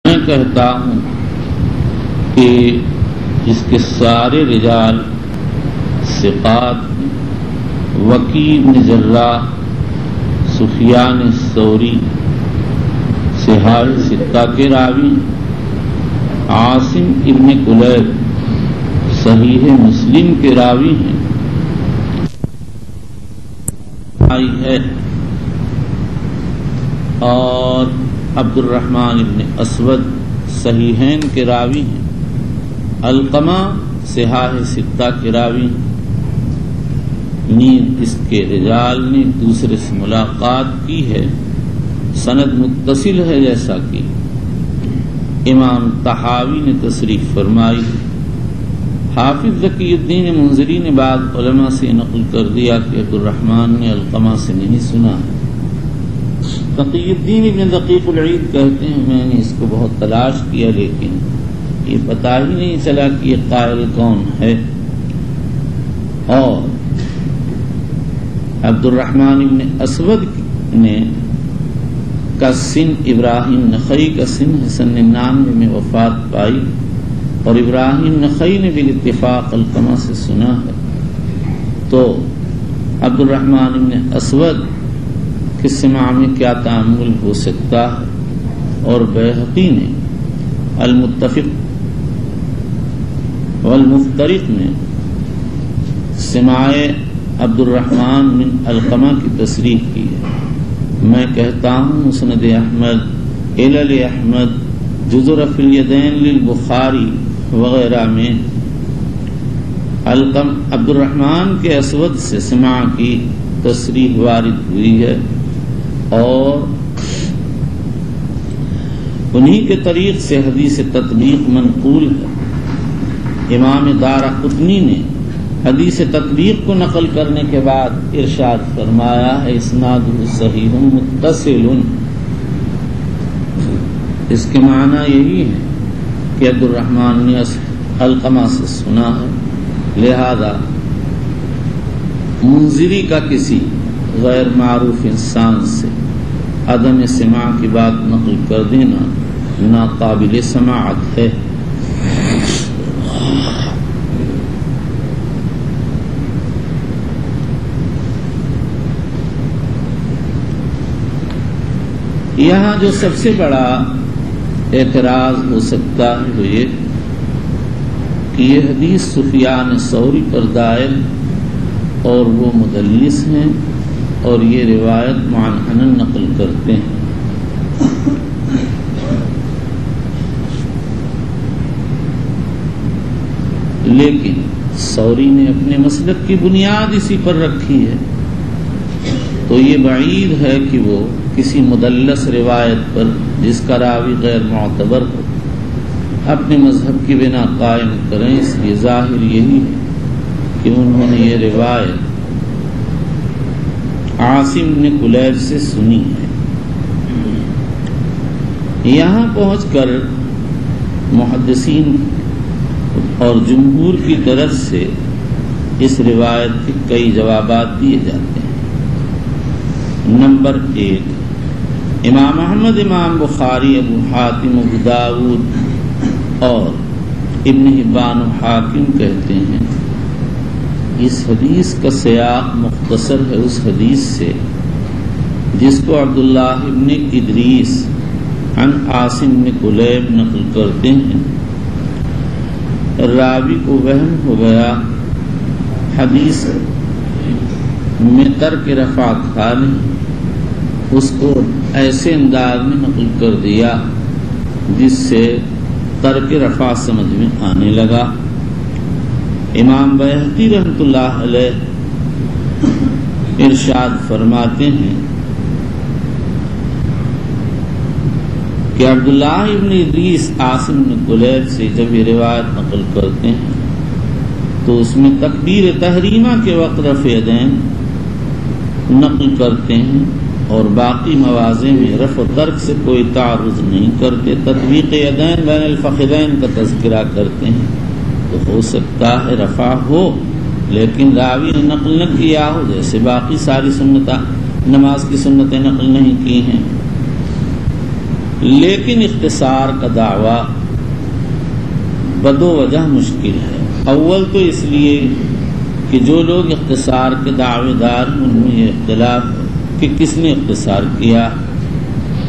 میں کہتا ہوں کہ جس کے سارے رجال ثقات وکیع بن جراح، سفیان الثوری، صحاح ستہ کے راوی، عاصم ابن کلیب صحیح مسلم کے راوی ہیں، ہے اور عبد الرحمن ابن اسود صحیحین کے راوی ہیں، علقمہ صحاح ستہ کے راوی ہیں۔ نیز اس کے رجال نے دوسرے سے ملاقات کی ہے، سند متصل ہے، جیسا کہ امام طحاوی نے تصریح فرمائی۔ حافظ ذکی الدین منذری نے بعض علماء سے نقل کر دیا کہ عبد الرحمن نے علقمہ سے نہیں سنا ہے۔ تقی الدین ابن دقیق العید کہتے ہیں میں نے اس کو بہت تلاش کیا لیکن یہ پتہ ہی نہیں چلا کہ یہ قائل کون ہے۔ اور عبد الرحمن ابن اسود نے کا سن ابراہیم نخعی کا سن 99 میں وفات پائی، اور ابراہیم نخعی نے بالاتفاق علقمہ سے سنا ہے، تو عبد الرحمن ابن اسود کے سماع میں کیا تعامل ہو سکتا ہے؟ اور بیہقی نے المتفق والمفترق میں سماع عبد الرحمن بن علقمہ کی تصریح کی ہے۔ میں کہتا ہوں مسند احمد، علل احمد، جزء رفع الیدین للبخاری وغیرہ میں عبد الرحمن کے اسود سے سماع کی تصریح وارد ہوئی ہے، اور انہی کے طریق سے حدیث تطبیق منقول ہے۔ امام دارقطنی نے حدیث تطبیق کو نقل کرنے کے بعد ارشاد فرمایا ہے اسنادہ صحیح متصل۔ اس کے معنی یہی ہے کہ عبد الرحمن نے علقمہ سے سنا ہے، لہذا منذری کا کسی غیر معروف انسان سے عدم سماع کی بات نقل کر دینا ناقابل سماعت ہے۔ یہاں جو سب سے بڑا اعتراض ہو سکتا ہے وہ یہ کہ یہ حدیث سفیان ثوری پر دائر اور وہ مدلس ہیں اور یہ روایت معنعنا نقل کرتے ہیں۔ لیکن ثوری نے اپنے مسلک کی بنیاد اسی پر رکھی ہے، تو یہ بعید ہے کہ وہ کسی مدلس روایت پر جس کا راوی غیر معتبر ہو اپنے مذہب کی بنا قائم کریں۔ اس لیے ظاہر یہی ہے کہ انہوں نے یہ روایت عاصم بن کلیب سے سنی ہے۔ یہاں پہنچ کر محدثین اور جمہور کی طرف سے اس روایت کے کئی جوابات دیے جاتے ہیں۔ نمبر 1، امام احمد، امام بخاری، ابو حاتم، ابو داود اور ابن حبان و حاکم کہتے ہیں اس حدیث کا سیاق مختصر ہے اس حدیث سے جس کو عبداللہ ابن ادریس عن عاصم بن کلیب نقل کرتے ہیں۔ راوی کو وہم ہو گیا، حدیث میں ترک رفع تھا نہیں، اس کو ایسے انداز میں نقل کر دیا جس سے ترک رفع سمجھ میں آنے لگا۔ امام بیہقی رحمۃ اللہ علیہ ارشاد فرماتے ہیں کہ عبداللہ ابن ادریس عاصم بن کلیب سے جب یہ روایت نقل کرتے ہیں تو اس میں تکبیر تحریمہ کے وقت رفع یدین نقل کرتے ہیں اور باقی مواضع میں رفع و ترک سے کوئی تعارض نہیں کرتے، تطبیق یدین بین الفخذین کا تذکرہ کرتے ہیں۔ تو ہو سکتا ہے رفع ہو لیکن راوی نے نقل نہ کیا ہو، جیسے باقی ساری سنت نماز کی سنتیں نقل نہیں کی ہیں۔ لیکن اختصار کا دعویٰ بدو وجہ مشکل ہے۔ اول تو اس لیے کہ جو لوگ اختصار کے دعوے دار ان میں یہ اختلاف ہے کہ کس نے اختصار کیا۔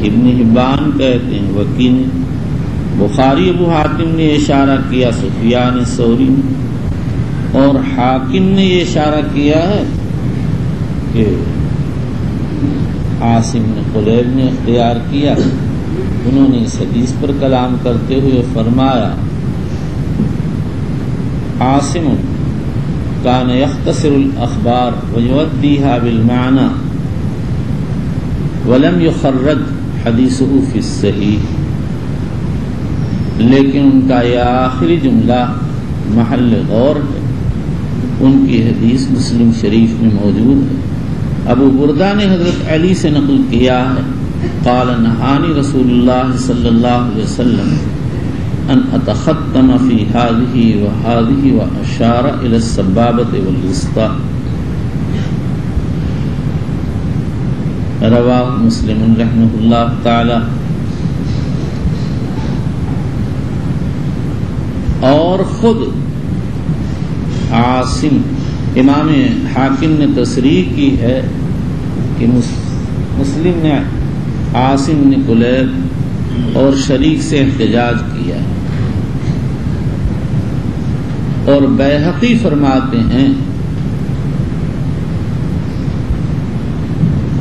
ابن حبان کہتے ہیں وکی نے، بخاری ابو حاتم نے اشارہ کیا سفیان ثوری نے، اور حاکم نے یہ اشارہ کیا ہے کہ عاصم نے قلیب نے اختیار کیا۔ انہوں نے اس حدیث پر کلام کرتے ہوئے فرمایا عاصم کان یختصر الاخبار ویؤدیها بالمعنى ولم یخرج حدیثه فی الصحیح، لیکن ان کا یہ آخری جملہ محل غور ہے، ان کی حدیث مسلم شریف میں موجود ہے۔ ابو بردہ نے حضرت علی سے نقل کیا ہے قال نہانی رسول اللہ صلی اللہ علیہ وسلم ان اتختم فی هذه وهذه واشار الى السبابة والوسطى، رواہ مسلم رحمہ اللہ تعالی۔ اور خود عاصم امام حاکم نے تصریح کی ہے کہ مسلم نے عاصم نے کلیب اور شریک سے احتجاج کیا ہے، اور بیہقی فرماتے ہیں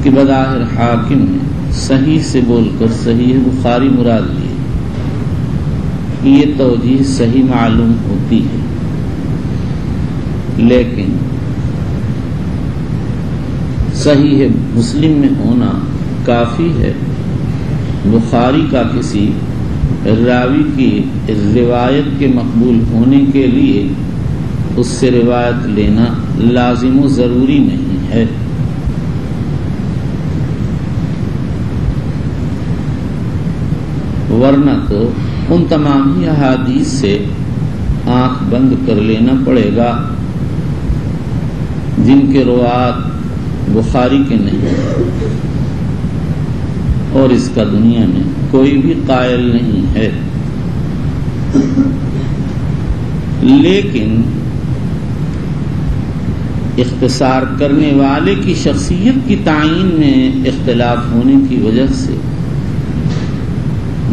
کہ بظاہر حاکم نے صحیح سے بول کر صحیح بخاری مراد لی، یہ توجیہ صحیح معلوم ہوتی ہے، لیکن صحیح مسلم میں ہونا کافی ہے۔ بخاری کا کسی راوی کی روایت کے مقبول ہونے کے لیے اس سے روایت لینا لازم و ضروری نہیں ہے۔ ورنہ تو ان تمام ہی احادیث سے آنکھ بند کر لینا پڑے گا جن کے روات بخاری کے نہیں، اور اس کا دنیا میں کوئی بھی قائل نہیں ہے۔ لیکن اختصار کرنے والے کی شخصیت کی تعین میں اختلاف ہونے کی وجہ سے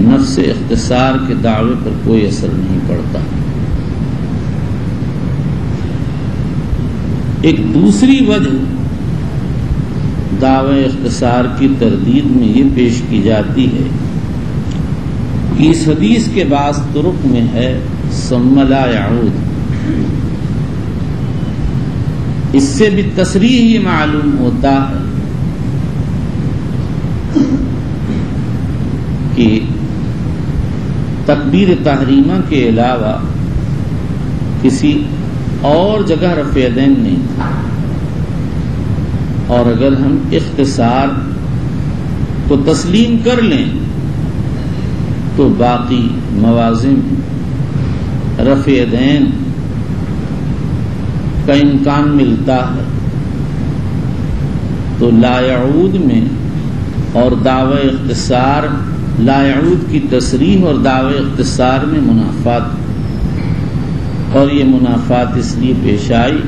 نفس اختصار کے دعوے پر کوئی اثر نہیں پڑتا۔ ایک دوسری وجہ دعوی اختصار کی تردید میں یہ پیش کی جاتی ہے کہ اس حدیث کے بعض طرق میں ہے ثم لا يعود، اس سے بھی تصریح یہ معلوم ہوتا ہے کہ تکبیر تحریمہ کے علاوہ کسی اور جگہ رفع یدین نہیں تھا، اور اگر ہم اختصار کو تسلیم کر لیں تو باقی موازن رفع یدین کا امکان ملتا ہے، تو لا يعود میں اور دعوی اختصار لا يعود کی تصریح اور دعوی اختصار میں منافات، اور یہ منافات اس لیے پیش آئی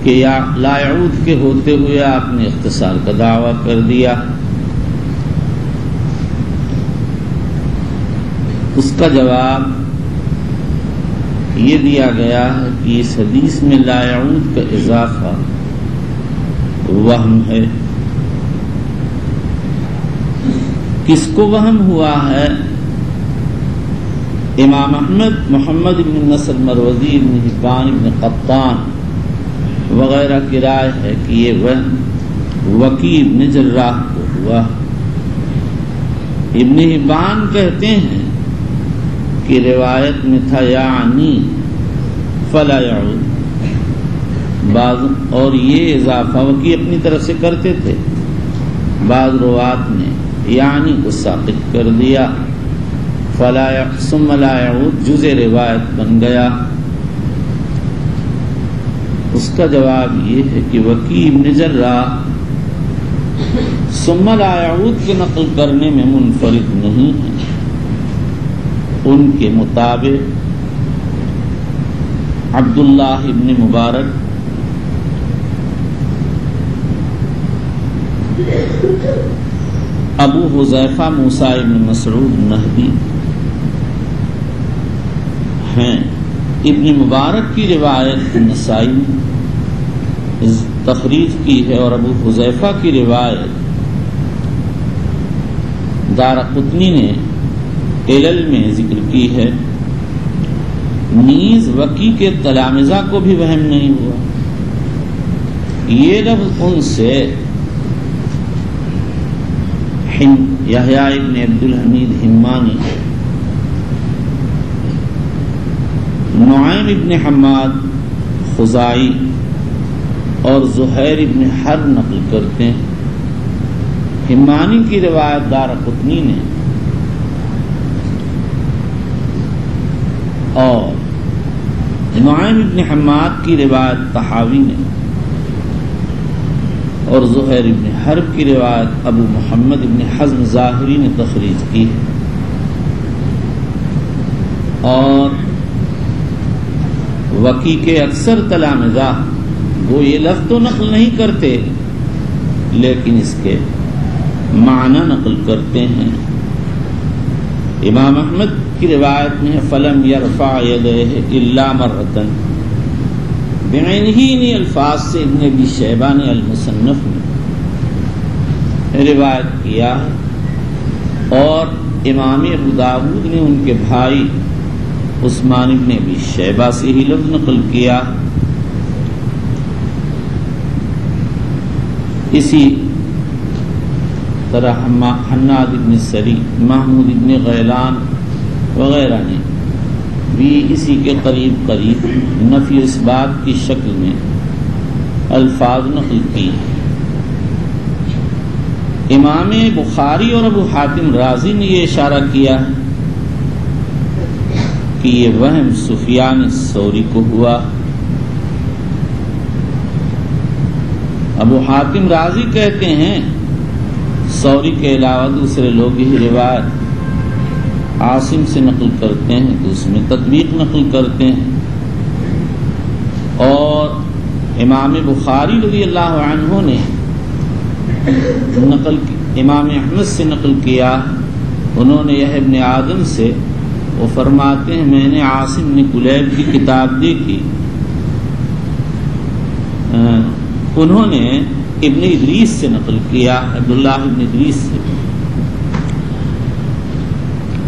کہ یا لا يعود کے ہوتے ہوئے آپ نے اختصار کا دعویٰ کر دیا۔ اس کا جواب یہ دیا گیا ہے کہ اس حدیث میں لا يعود کا اضافہ وہم ہے۔ کس کو وہم ہوا ہے؟ امام احمد، محمد بن نصر مروزی، ابن حبان، ابن قطان وغیرہ کی رائے ہے کہ یہ وکی ابن جراح کو ہوا۔ ابن حبان کہتے ہیں کہ روایت میں تھا یعنی فلا يعود، بعض اور یہ اضافہ وکی اپنی طرف سے کرتے تھے، بعض روات نے یعنی کو ساقط کر دیا، ثم لا يعود جز روایت بن گیا۔ اس کا جواب یہ ہے کہ وکی ابن جراح ثم لا يعود کے نقل کرنے میں منفرد نہیں ہیں. ان کے مطابق عبداللہ ابن مبارک، ابو حذیفہ موسیٰ ابن مسعود نہدی ہیں. ابن مبارک کی روایت نسائی نے تخریج کی ہے اور ابو حذیفہ کی روایت دارقطنی نے علل میں ذکر کی ہے. نیز وکی کے تلامذہ کو بھی وہم نہیں ہوا. یہ لفظ ان سے یحییٰ ابن عبد الحمید حمانی، نعیم ابن حماد خزائی اور زہیر ابن حرب نقل کرتے ہیں. حمانی کی روایت دارقطنی نے اور نعیم ابن حماد کی روایت طحاوی نے اور زہیر ابن حرب کی روایت ابو محمد ابن حزم ظاہری نے تخریج کی. اور وکی کے اکثر تلامذہ وہ یہ لفظ تو نقل نہیں کرتے لیکن اس کے معنی نقل کرتے ہیں. امام احمد کی روایت میں فلم یرفع یدیہ الا مرتن بعینہ الفاظ سے ابن ابی شیبہ نے المصنف میں روایت کیا ہے اور امام ابو داود نے ان کے بھائی عثمان ابن ابی شیبہ سے ہی لفظ نقل کیا. اسی طرح حناد ابن سری، محمود ابن غیلان وغیرہ نے بھی اسی کے قریب قریب نفی اس بات کی شکل میں الفاظ نقل کی. امام بخاری اور ابو حاتم رازی نے یہ اشارہ کیا کہ یہ وہم سفیان الثوری کو ہوا. ابو حاتم رازی کہتے ہیں ثوری کے علاوہ دوسرے لوگ یہ روایت عاصم سے نقل کرتے ہیں تو اس میں تطبیق نقل کرتے ہیں. اور امام بخاری رضی اللہ عنہ نے امام احمد سے نقل کیا. انہوں نے یہ ابن آدم سے، وہ فرماتے ہیں میں نے عاصم بن کلیب کی کتاب دیکھی. انہوں نے ابن ادریس سے نقل کیا، عبداللہ ابن ادریس سے.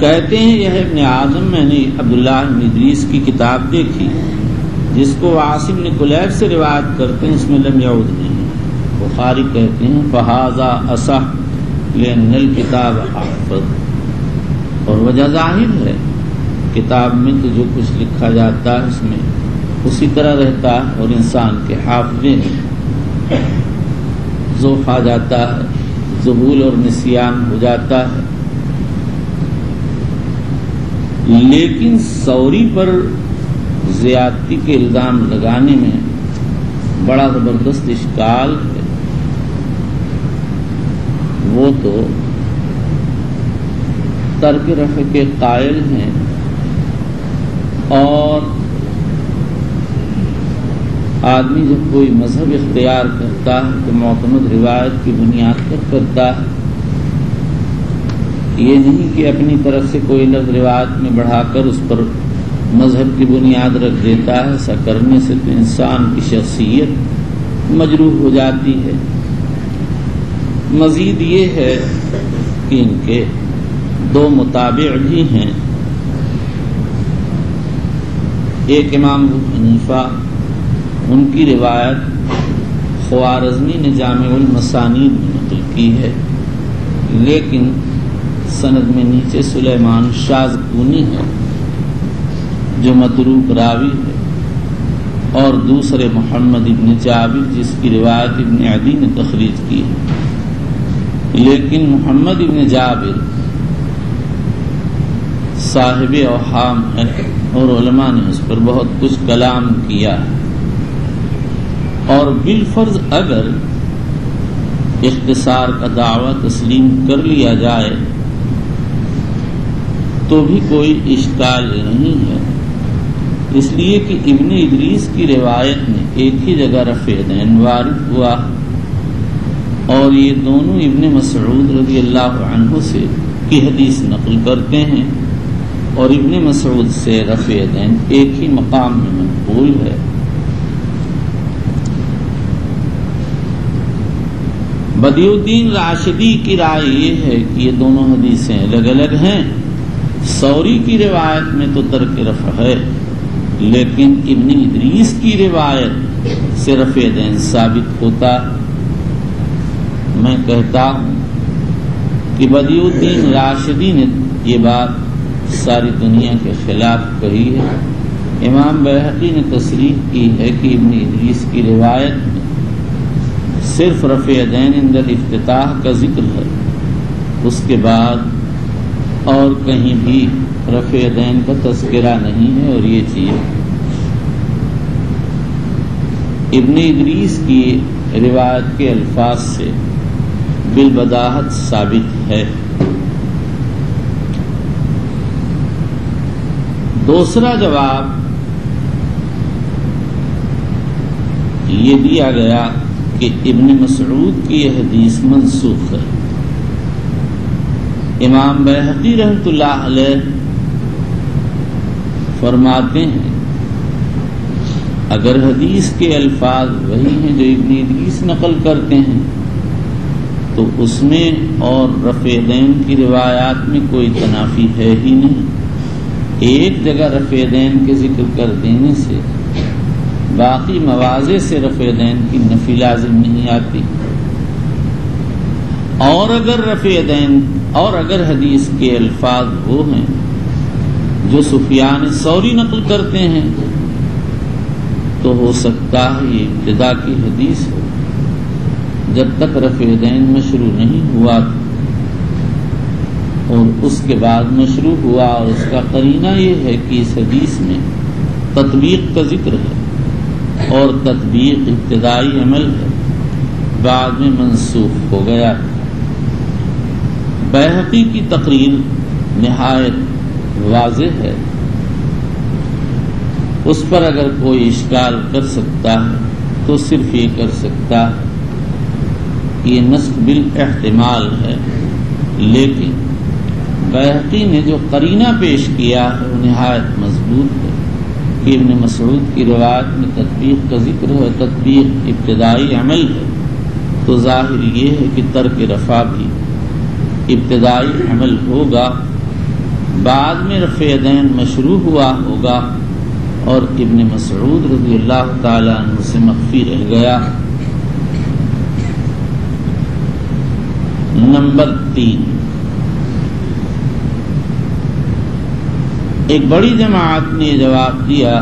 کہتے ہیں یہ ابن آدم میں نے عبداللہ ابن ادریس کی کتاب دیکھی جس کو عاصم بن کلیب سے روایت کرتے ہیں، اس میں لم یعود نہیں. بخاری کہتے ہیں فہذا اصح لأن الکتاب احفظ. اور وجہ ظاہر ہے کتاب میں تو جو کچھ لکھا جاتا ہے اس میں اسی طرح رہتا ہے اور انسان کے حافظے میں ذوف آ جاتا ہے، ذبول اور نسیان ہو جاتا ہے. لیکن ثوری پر زیادتی کے الزام لگانے میں بڑا زبردست اشکال ہے. وہ تو ترک رفع کے قائل ہیں اور آدمی جب کوئی مذہب اختیار کرتا ہے تو معتمد روایت کی بنیاد پر کرتا ہے. یہ نہیں کہ اپنی طرف سے کوئی لفظ روایت میں بڑھا کر اس پر مذہب کی بنیاد رکھ دیتا ہے. ایسا کرنے سے تو انسان کی شخصیت مجروح ہو جاتی ہے. مزید یہ ہے کہ ان کے دو متابع بھی ہیں. ایک امام ابو حنیفہ، ان کی روایت خوارزمی نے جامع المسانید میں نقل کی ہے لیکن سند میں نیچے سلیمان شاذکونی ہے جو متروک راوی ہے، اور دوسرے محمد ابن جابر جس کی روایت ابن عدی نے تخریج کی ہے. لیکن محمد ابن جابر صاحب اوہام ہے اور علماء نے اس پر بہت کچھ کلام کیا ہے. اور بالفرض اگر اختصار کا دعویٰ تسلیم کر لیا جائے تو بھی کوئی اشکال نہیں ہے، اس لیے کہ ابن ادریس کی روایت میں ایک ہی جگہ رفع دین وارد ہوا اور یہ دونوں ابن مسعود رضی اللہ عنہ سے کی حدیث نقل کرتے ہیں، اور ابن مسعود سے رفع دین ایک ہی مقام میں منقول ہے۔ بدیع الدین راشدی کی رائے یہ ہے کہ یہ دونوں حدیثیں الگ الگ ہیں۔ ثوری کی روایت میں تو ترک رفع ہے، لیکن ابن ادریس کی روایت سے رفع دین ثابت ہوتا۔ میں کہتا ہوں کہ بدیع الدین راشدی نے یہ بات ساری دنیا کے خلاف کہی ہے۔ امام بیہقی نے تصریح کی ہے کہ ابن ادریس کی روایت میں صرف رفع دین عند الافتتاح کا ذکر ہے، اس کے بعد اور کہیں بھی رفع دین کا تذکرہ نہیں ہے، اور یہ چیز ابن ادریس کی روایت کے الفاظ سے بالبداہت ثابت ہے۔ دوسرا جواب یہ دیا گیا کہ ابن مسعود کی یہ حدیث منسوخ ہے۔ امام بیہقی رحمۃ اللہ علیہ فرماتے ہیں اگر حدیث کے الفاظ وہی ہیں جو ابن ادریس نقل کرتے ہیں تو اس میں اور رفع دین کی روایات میں کوئی تنافی ہے ہی نہیں۔ ایک جگہ رفع دین کے ذکر کر دینے سے باقی مواضع سے رفع دین کی نفی لازم نہیں آتی، اور اگر حدیث کے الفاظ وہ ہیں جو سفیان ثوری نقل کرتے ہیں تو ہو سکتا ہے یہ ابتدا کی حدیث ہو، جب تک رفع دین مشروع نہیں ہوا اور اس کے بعد مشروع ہوا، اور اس کا قرینہ یہ ہے کہ اس حدیث میں تطبیق کا ذکر ہے اور تطبیق ابتدائی عمل ہے، بعد میں منسوخ ہو گیا۔ بیہقی کی تقریر نہایت واضح ہے، اس پر اگر کوئی اشکال کر سکتا ہے تو صرف یہ کر سکتا ہے کہ یہ نسخ بالاحتمال ہے، لیکن بیہقی نے جو قرینہ پیش کیا ہے وہ نہایت مضبوط ہے کہ ابن مسعود کی روایت میں تطبیق کا ذکر ہے، تطبیق ابتدائی عمل ہے، تو ظاہر یہ ہے کہ ترک رفع بھی ابتدائی عمل ہوگا، بعد میں رفع دین مشروع ہوا ہوگا اور ابن مسعود رضی اللہ تعالی عنہ سے مخفی رہ گیا۔ نمبر 3، ایک بڑی جماعت نے جواب دیا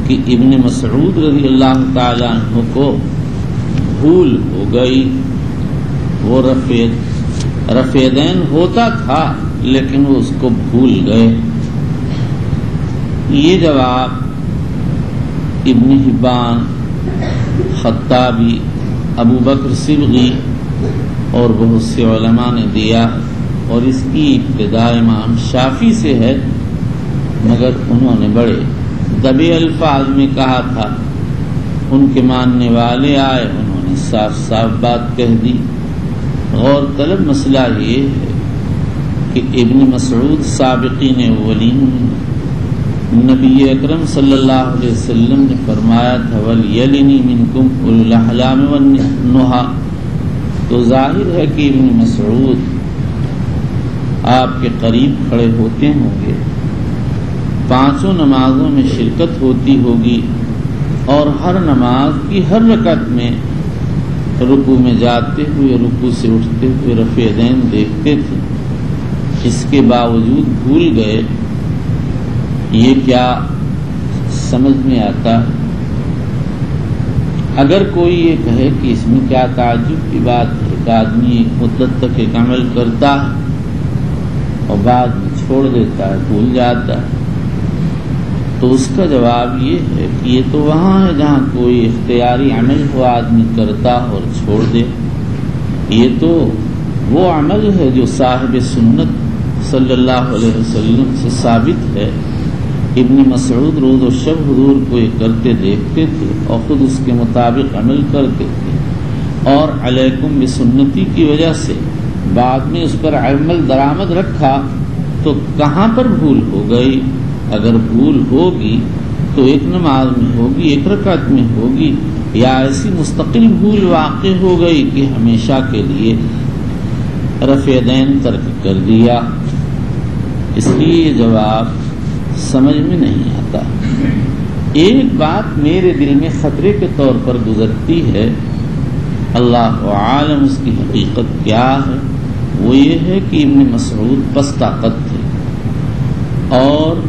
کہ ابن مسعود رضی اللہ تعالی عنہ کو بھول ہو گئی، وہ رفع دین ہوتا تھا لیکن وہ اس کو بھول گئے۔ یہ جواب ابن حبان، خطابی، ابو بکر صبغی اور بہت سے علماء نے دیا، اور اس کی ابتدا امام شافعی سے ہے، مگر انہوں نے بڑے دبے الفاظ میں کہا تھا، ان کے ماننے والے آئے، انہوں نے صاف صاف بات کہہ دی۔ غور طلب مسئلہ یہ ہے کہ ابن مسعود سابقین اولین، نبی اکرم صلی اللہ علیہ وسلم نے فرمایا تھا وَلْيَلِنِ مِنْكُمْ أُولُو الْأَحْلَامِ وَالنُّهَى، تو ظاہر ہے کہ ابن مسعود آپ کے قریب کھڑے ہوتے ہوں گے، 5 نمازوں میں شرکت ہوتی ہوگی، اور ہر نماز کی ہر رکعت میں رکوع میں جاتے ہوئے، رکوع سے اٹھتے ہوئے رفع دین دیکھتے تھے، اس کے باوجود بھول گئے۔ یہ کیا سمجھ میں آتا ہے؟ اگر کوئی یہ کہے کہ اس میں کیا تعجب کی بات ہے، ایک آدمی ایک مدت تک ایک عمل کرتا ہے اور بعد میں چھوڑ دیتا ہے، بھول جاتا ہے، تو اس کا جواب یہ ہے کہ یہ تو وہاں ہے جہاں کوئی اختیاری عمل ہو آدمی کرتا اور چھوڑ دے، یہ تو وہ عمل ہے جو صاحب سنت صلی اللہ علیہ وسلم سے ثابت ہے. ابن مسعود روز و شب حضور کو یہ کرتے دیکھتے تھے اور خود اس کے مطابق عمل کرتے تھے، اور علیکم بسنتی کی وجہ سے بعد میں اس پر عمل درآمد رکھا تو کہاں پر بھول ہو گئی؟ اگر بھول ہوگی تو ایک نماز میں ہوگی، ایک رکعت میں ہوگی، یا ایسی مستقل بھول واقع ہو گئی کہ ہمیشہ کے لیے رفع دین ترک کر دیا. اس لیے یہ جواب سمجھ میں نہیں آتا. ایک بات میرے دل میں خطرے کے طور پر گزرتی ہے، اللہ عالم اس کی حقیقت کیا ہے، وہ یہ ہے کہ ابن مسعود پس طاقت تھے اور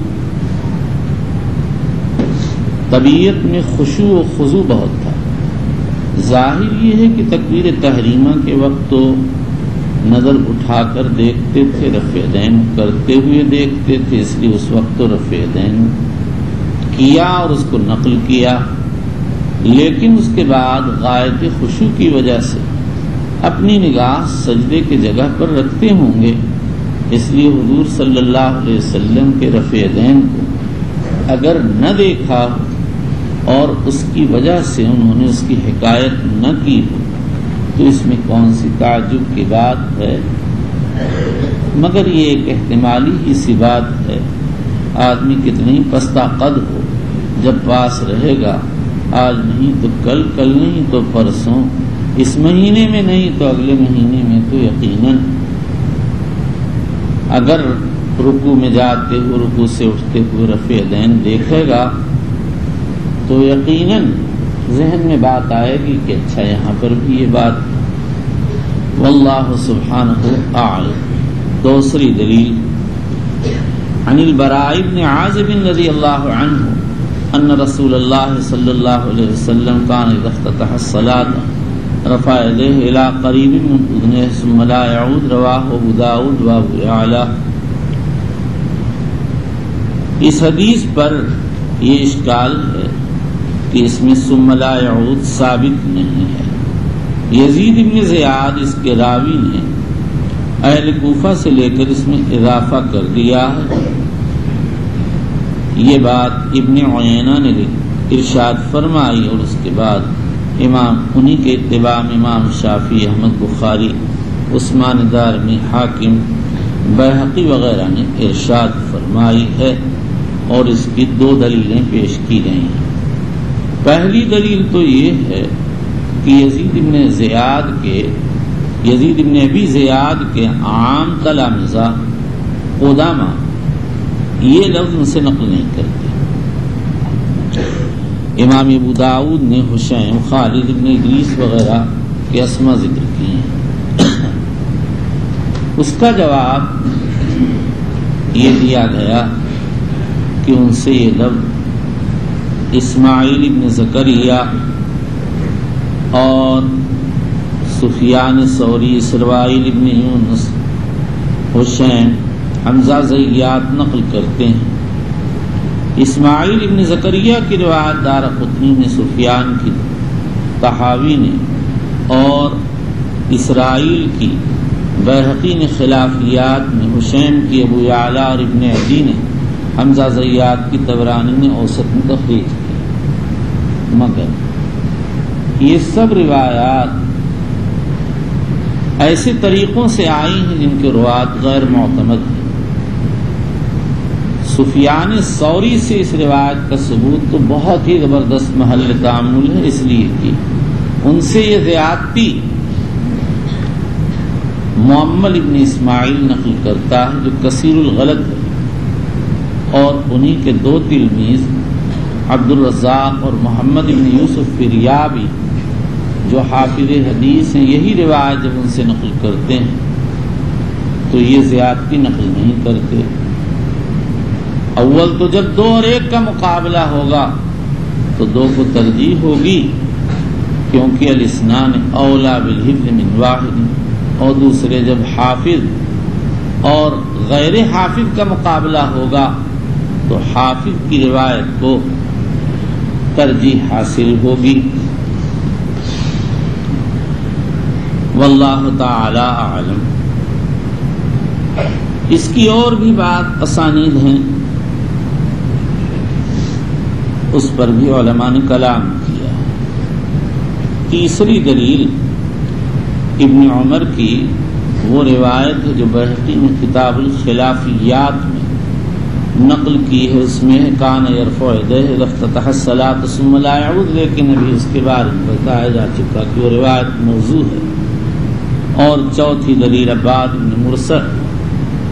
طبیعت میں خشوع و خضوع بہت تھا. ظاہر یہ ہے کہ تکبیر تحریمہ کے وقت تو نظر اٹھا کر دیکھتے تھے، رفع دین کرتے ہوئے دیکھتے تھے، اس لیے اس وقت تو رفع دین کیا اور اس کو نقل کیا. لیکن اس کے بعد غایت خشوع کی وجہ سے اپنی نگاہ سجدے کی جگہ پر رکھتے ہوں گے، اس لیے حضور صلی اللہ علیہ وسلم کے رفع دین کو اگر نہ دیکھا اور اس کی وجہ سے انہوں نے اس کی حکایت نہ کی ہو تو اس میں کون سی تعجب کی بات ہے. مگر یہ ایک احتمالی ہی سی بات ہے. آدمی کتنی پستہ قد ہو، جب پاس رہے گا آج نہیں تو کل، کل نہیں تو پرسوں، اس مہینے میں نہیں تو اگلے مہینے میں، تو یقیناً اگر رکوع میں جاتے ہوئے رکوع سے اٹھتے ہوئے رفع دین دیکھے گا تو یقیناً ذہن میں بات آئے گی کہ اچھا یہاں پر بھی یہ بات. واللہ سبحانہ اعلم. دوسری دلیل عن البراء بن عازب رضی اللہ عنہ ان رسول اللہ صلی اللہ علیہ وسلم كان اذا افتتح الصلاة رفع يديه الى قریب من اذنه ثم لا يعود. رواہ ابو داؤد و ابو یعلا. اس حدیث پر یہ اشکال ہے کہ اس میں ثم لا يعود ثابت نہیں ہے. یزید ابن زیاد اس کے راوی نے اہل کوفہ سے لے کر اس میں اضافہ کر دیا ہے. یہ بات ابن عینہ نے ارشاد فرمائی اور اس کے بعد انہی کے اتباع میں امام شافعی، احمد بخاری، عثمان دارمی، حاکم، بیہقی وغیرہ نے ارشاد فرمائی ہے اور اس کی دو دلیلیں پیش کی گئی ہیں. پہلی دلیل تو یہ ہے کہ یزید ابن ابی زیاد کے عام تلامذہ قدامہ یہ لفظ ان سے نقل نہیں کرتے. امام ابو داؤد نے حسین، خالد ابن ادریس وغیرہ کے اسما ذکر کیے ہیں. اس کا جواب یہ دیا گیا کہ ان سے یہ لفظ اسماعیل ابن زکریا اور سفیان ثوری، اسرائیل ابن یونس، حسین، حمزہ زیات نقل کرتے ہیں. اسماعیل ابن زکریا کی روایت دارقطنی نے، سفیان کی طحاوی نے، اور اسرائیل کی بیہقی نے خلافیات میں، حسین کی ابو یعلا اور ابن عدی نے، حمزہ زیات کی طبرانی نے اوسط میں تخریج کی. مگر یہ سب روایات ایسے طریقوں سے آئی ہیں جن کے روایات غیر معتمد ہیں. سفیان ثوری سے اس روایت کا ثبوت تو بہت ہی زبردست محل تأمل ہے، اس لیے کہ ان سے یہ زیادتی معمل ابن اسماعیل نقل کرتا ہے جو کثیر الغلط ہے، اور انہی کے دو تلمیذ عبد الرزاق اور محمد ابن یوسف فریابی جو حافظ حدیث ہیں، یہی روایت جب ان سے نقل کرتے ہیں تو یہ زیادتی نقل نہیں کرتے. اول تو جب دو اور ایک کا مقابلہ ہوگا تو دو کو ترجیح ہوگی، کیونکہ الاثنان اولا بالحفظ من واحد. اور دوسرے جب حافظ اور غیر حافظ کا مقابلہ ہوگا تو حافظ کی روایت کو ترجیح حاصل ہوگی. واللہ تعالی اعلم۔ اس کی اور بھی بات اسانید ہیں، اس پر بھی علماء نے کلام کیا۔ تیسری دلیل ابن عمر کی وہ روایت ہے جو بہقی نے کتاب الخلافیات میں نقل کی ہے، اس میں کان یرفع یدیہ اذا افتتح الصلاۃ ثم لا يعود، لیکن ابھی اس کے بارے میں بتایا جا چکا کہ وہ روایت موضوع ہے۔ اور چوتھی دلیل عباد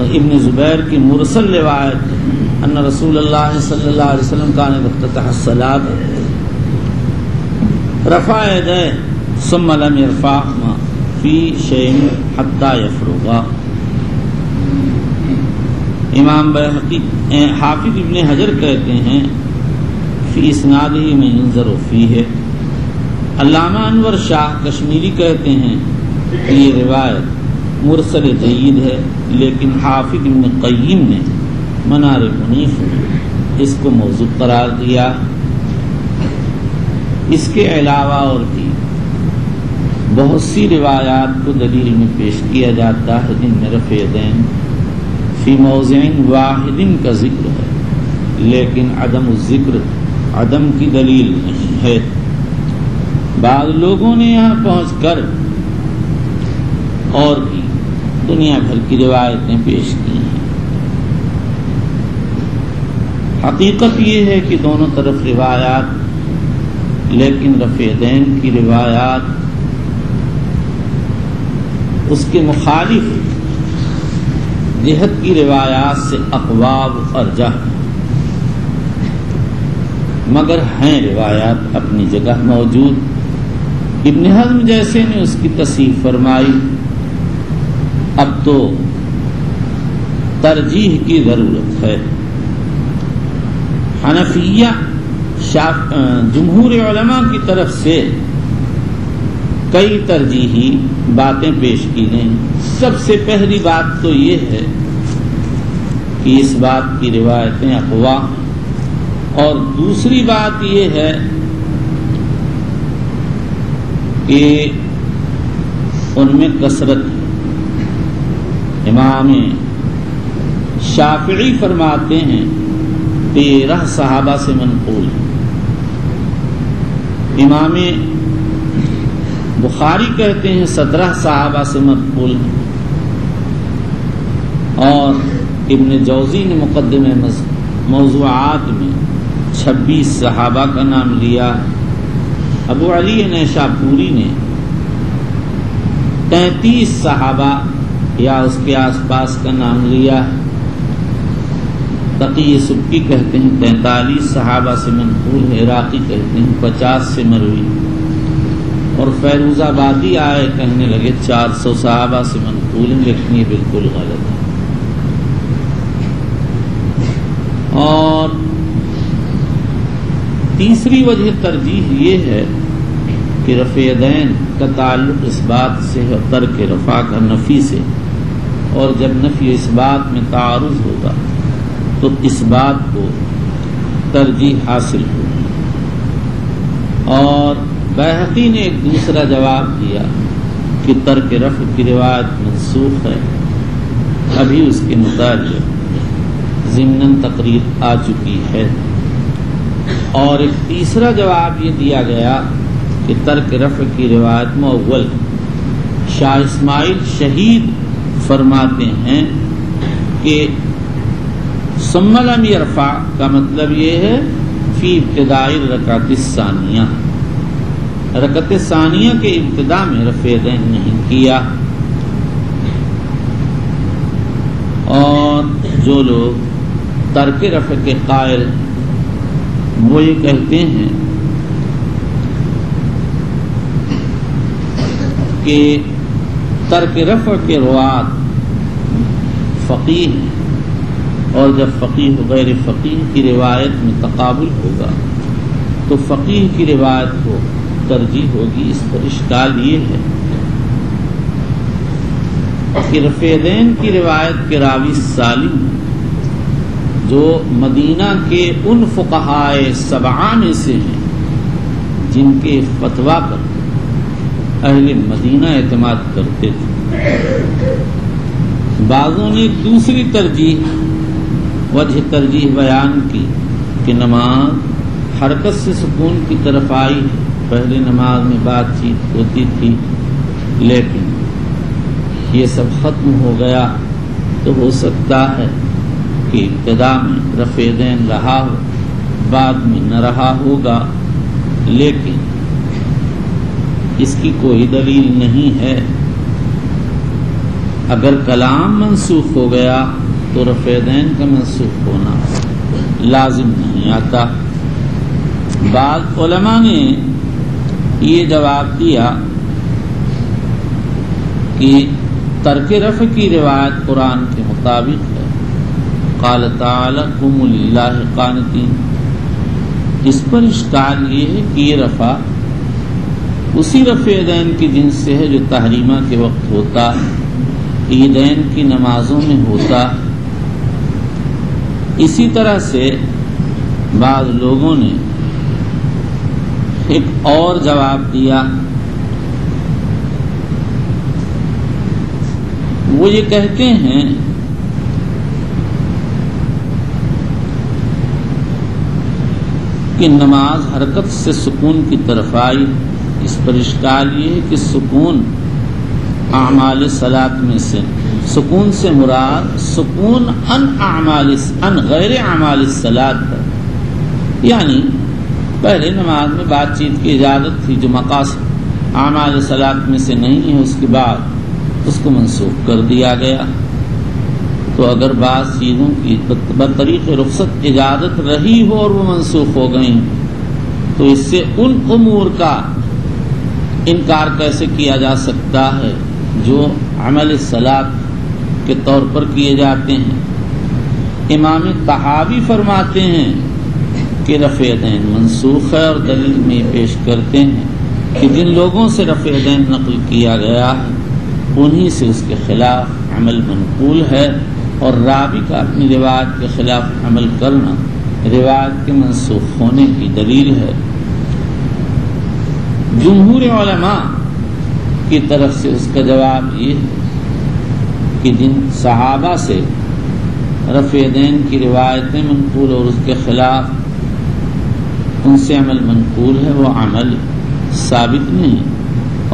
ابن زبیر کی مرسل روایت ہے ان رسول اللہ صلی اللہ علیہ وسلم کان اذا افتتح الصلاۃ رفع یدیہ ثم لم يرفعهما فی شیء حتی یفرغا۔ امام بہقی حافظ ابن حجر کہتے ہیں فی اسنادہ من ینظر فیہ۔ علامہ انور شاہ کشمیری کہتے ہیں کہ یہ روایت مرسل جید ہے، لیکن حافظ ابن قیم نے منار منیف میں اس کو موضوع قرار دیا۔ اس کے علاوہ اور بھی بہت سی روایات کو دلیل میں پیش کیا جاتا ہے جن میں رفع یدین فی موضع واحد کا ذکر ہے، لیکن عدم الذکر عدم کی دلیل نہیں ہے۔ بعض لوگوں نے یہاں پہنچ کر اور بھی دنیا بھر کی روایتیں پیش کی ہیں۔ حقیقت یہ ہے کہ دونوں طرف روایات، لیکن رفع یدین کی روایات اس کے مخالف جہت کی روایات سے اقواب ارجح، مگر ہیں روایات اپنی جگہ موجود۔ ابن حزم جیسے نے اس کی تصحیح فرمائی۔ اب تو ترجیح کی ضرورت ہے۔ حنفیہ جمہور علماء کی طرف سے کئی ترجیحی باتیں پیش کی گئیں۔ سب سے پہلی بات تو یہ ہے کہ اس بات کی روایتیں اقوا ہیں، اور دوسری بات یہ ہے کہ ان میں کثرت ہے۔ امام شافعی فرماتے ہیں 13 صحابہ سے منقول ہے۔ امام بخاری کہتے ہیں 17 صحابہ سے منقول ہے، اور ابن جوزی نے مقدمہ موضوعات میں 26 صحابہ کا نام لیا۔ ابو علی نیشاپوری نے 33 صحابہ یا اس کے آس پاس کا نام لیا۔ تقی سبکی کہتے ہیں 43 صحابہ سے منقول ہے، عراقی کہتے ہیں 50 سے مروی، اور فیروز آبادی آئے کہنے لگے 400 صحابہ سے منقول ہیں، لیکن یہ بالکل غلط ہے۔ اور تیسری وجہ ترجیح یہ ہے کہ رفع یدین کا تعلق اس بات سے ہے، ترک رفع کا نفی سے، اور جب نفی اس بات میں تعارض ہوگا تو اس بات کو ترجیح حاصل ہوگی۔ اور بہقی نے ایک دوسرا جواب دیا کہ ترک رفع کی روایت منسوخ ہے، ابھی اس کے متعلق ضمناً تقریر آ چکی ہے۔ اور ایک تیسرا جواب یہ دیا گیا کہ ترک رفع کی روایت مؤول ہے۔ شاہ اسماعیل شہید فرماتے ہیں کہ ثم لم یرفع کا مطلب یہ ہے فی ابتدائی رکعت الثانیہ، رکعت ثانیہ کے ابتدا میں رفع یدین نہیں کیا۔ اور جو لوگ ترک رفع کے قائل وہ یہ کہتے ہیں کہ ترک رفع کے روات فقیہ ہیں، اور جب فقیہ غیر فقیہ کی روایت میں تقابل ہوگا تو فقیہ کی روایت کو ترجیح ہوگی۔ اس پر اشکال یہ ہے کہ رفع یدین کی روایت کے راوی سالم جو مدینہ کے ان فقہائے 7 میں سے ہیں جن کے فتویٰ پر اہل مدینہ اعتماد کرتے تھے۔ بعضوں نے ایک دوسری وجہ ترجیح بیان کی کہ نماز حرکت سے سکون کی طرف آئی ہے۔ پہلے نماز میں بات چیت ہوتی تھی، لیکن یہ سب ختم ہو گیا تو ہو سکتا ہے کہ ابتدا میں رفع دین رہا ہو، بعد میں نہ رہا ہوگا، لیکن اس کی کوئی دلیل نہیں ہے۔ اگر کلام منسوخ ہو گیا تو رفع دین کا منسوخ ہونا لازم نہیں آتا۔ بعض علماء نے یہ جواب دیا کہ ترک رفع کی روایت قرآن کے مطابق ہے۔ قال تعالی قوموا للہ قانتین۔ اس پر اشکال یہ ہے کہ یہ رفع اسی رفع دین کی جنس سے ہے جو تحریمہ کے وقت ہوتا، عیدین کی نمازوں میں ہوتا۔ اسی طرح سے بعض لوگوں نے ایک اور جواب دیا، وہ یہ کہتے ہیں کہ نماز حرکت سے سکون کی طرف آئی۔ اس پر اشکال یہ ہے کہ سکون اعمال صلاۃ میں سے، سکون سے مراد سکون ان غیر اعمال الصلاۃ ہے، یعنی پہلے نماز میں بات چیت کی اجازت تھی جو مقاصد اعمال صلاۃ میں سے نہیں ہے، اس کے بعد اس کو منسوخ کر دیا گیا۔ تو اگر بعض چیزوں کی بطریق رخصت اجازت رہی ہو اور وہ منسوخ ہو گئیں تو اس سے ان امور کا انکار کیسے کیا جا سکتا ہے جو عمل صلاۃ کے طور پر کیے جاتے ہیں۔ امام طحاوی فرماتے ہیں کہ رفع دین منسوخ ہے، اور دلیل میں پیش کرتے ہیں کہ جن لوگوں سے رفع دین نقل کیا گیا ہے انہی سے اس کے خلاف عمل منقول ہے، اور راوی کا اپنی روایت کے خلاف عمل کرنا روایت کے منسوخ ہونے کی دلیل ہے۔ جمہور علماء کی طرف سے اس کا جواب یہ ہے کہ جن صحابہ سے رفع دین کی روایتیں منقول اور اس کے خلاف ان سے عمل منقول ہے، وہ عمل ثابت نہیں،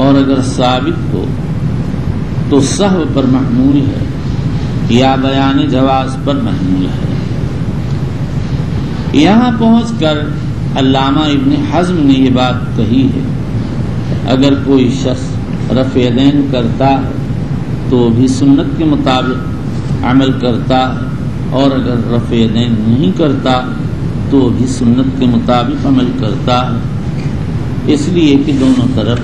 اور اگر ثابت ہو تو سہو پر محمول ہے یا بیان جواز پر محمول ہے۔ یہاں پہنچ کر علامہ ابن حزم نے یہ بات کہی ہے، اگر کوئی شخص رفع دین کرتا ہے تو بھی سنت کے مطابق عمل کرتا ہے، اور اگر رفع دین نہیں کرتا تو بھی سنت کے مطابق عمل کرتا ہے، اس لیے کہ دونوں طرف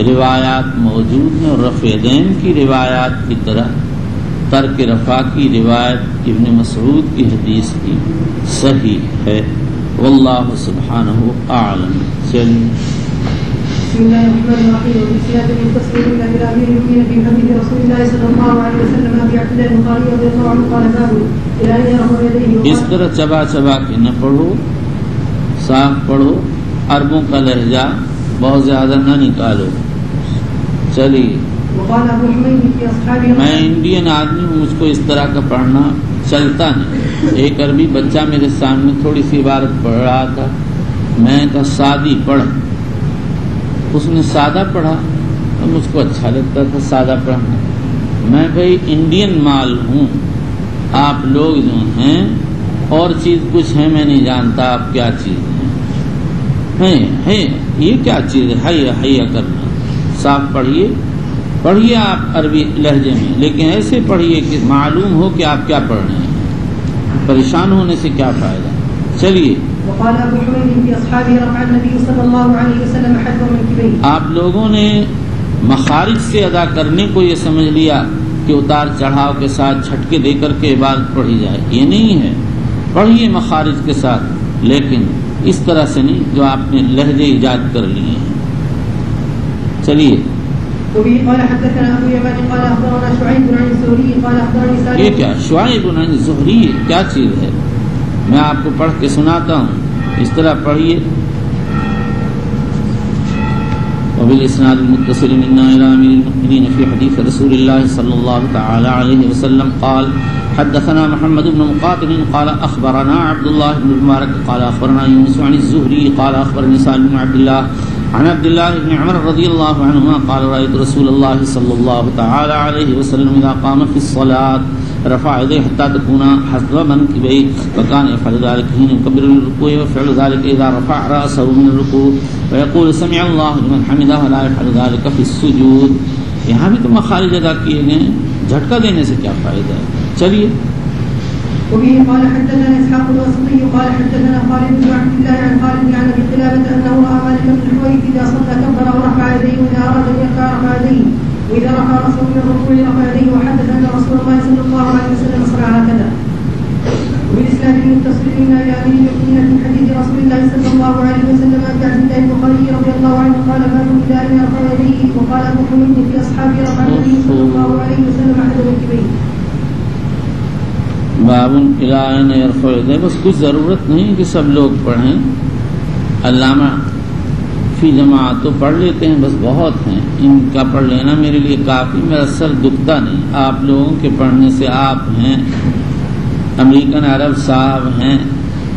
روایات موجود ہیں، اور رفع دین کی روایات کی طرح ترک رفع کی روایت ابن مسعود کی حدیث کی صحیح ہے۔ واللہ سبحانہ اعلم۔ چلیے بسم الله الرحمن الرحيم. وبالسياق من تصوير الله الامير المؤمنين في حديث رسول الله صلى الله عليه وسلم ابي عبد الله البخاري رضي الله عنه قال باب الى ان يرفع يديه. اس طرح چبا چبا کے نہ پڑھو، صاف پڑھو، عربوں کا لہجہ بہت زیادہ نہ نکالو۔ چلیے، وقال ابو حميد في اصحابه، میں انڈین آدمی ہوں، مجھ کو اس طرح کا پڑھنا چلتا نہیں۔ ایک عربی بچہ میرے سامنے تھوڑی سی عبارت پڑھ رہا تھا، میں کہا سادی پڑھ، اس نے سادہ پڑھا، اور مجھ کو اچھا لگتا تھا سادہ پڑھنا۔ میں بھائی انڈین مال ہوں، آپ لوگ جو ہیں اور چیز کچھ ہے، میں نہیں جانتا آپ کیا چیز ہے، یہ کیا چیز ہے، حیا کرنا۔ صاف پڑھیے آپ عربی لہجے میں، لیکن ایسے پڑھیے کہ معلوم ہو کہ آپ کیا پڑھ رہے ہیں، پریشان ہونے سے کیا فائدہ۔ چلیے، وقال ابو حميد في اصحابه رفع النبي صلى الله عليه وسلم حذو منكبيه. آپ لوگوں نے مخارج سے ادا کرنے کو یہ سمجھ لیا کہ اتار چڑھاؤ کے ساتھ جھٹکے دے کر کے عبادت پڑھی جائے، یہ نہیں ہے۔ پڑھیے مخارج کے ساتھ، لیکن اس طرح سے نہیں جو آپ نے لہجے ایجاد کر لیے ہیں۔ چلیے، قال حدثنا ابو يمان قال اخبرنا شعيب عن الزهري قال اخبرني سالم. یہ کیا شعیب عن الزهري کیا چیز ہے؟ میں آپ کو پڑھ کے سناتا ہوں، اس طرح پڑھیے۔ وبالإسناد المتصل منا إلى أمير المؤمنين في حديث رسول الله صلى الله تعالى عليه وسلم قال حدثنا محمد بن مقاتل قال أخبرنا عبد الله بن المبارك قال أخبرنا يونس عن الزهري قال أخبرني سالم بن عبد الله عن عبد الله بن عمر رضي الله عنهما قال رأيت رسول الله صلى الله تعالى عليه وسلم إذا قام في الصلاة رفع يديه حتى تكون حسب منكبيه وكان يفعل ذلك حين يكبر الركوع ويفعل ذلك إذا رفع رأسه من الركوع ويقول سمع الله لمن حمده ولا يفعل ذلك في السجود. یہاں بھی تو مخارج ادا کیے گئے، جھٹکا دینے سے کیا فائدہ ہے؟ چلیے. وبه قال حدثنا اسحاق الواسطي قال حدثنا خالد بن عبد الله عن خالد عن ابي قلابه انه راى مالك بن الحويرث اذا صلى كبر ورفع يديه واذا اراد ان يركع رفع يديه واذا رفع راسه من الركوع رفع يديه وحدث ان رسول الله صلى الله عليه وسلم صنع هكذا. وبالاسناد المتصل الى امير المؤمنين من حديث رسول الله صلى الله عليه وسلم عن عبد الله البخاري رضي الله عنه قال باب اذا ان يرفع يديه وقال ابو حميد في اصحابه رفع النبي صلى الله عليه وسلم احد منكبيه. باب الائن یرفع یدیہ. بس کچھ ضرورت نہیں کہ سب لوگ پڑھیں، علامہ فی جماعت تو پڑھ لیتے ہیں، بس بہت ہیں، ان کا پڑھ لینا میرے لیے کافی، میرا سر دکھتا نہیں. آپ لوگوں کے پڑھنے سے، آپ ہیں، امریکن عرب صاحب ہیں،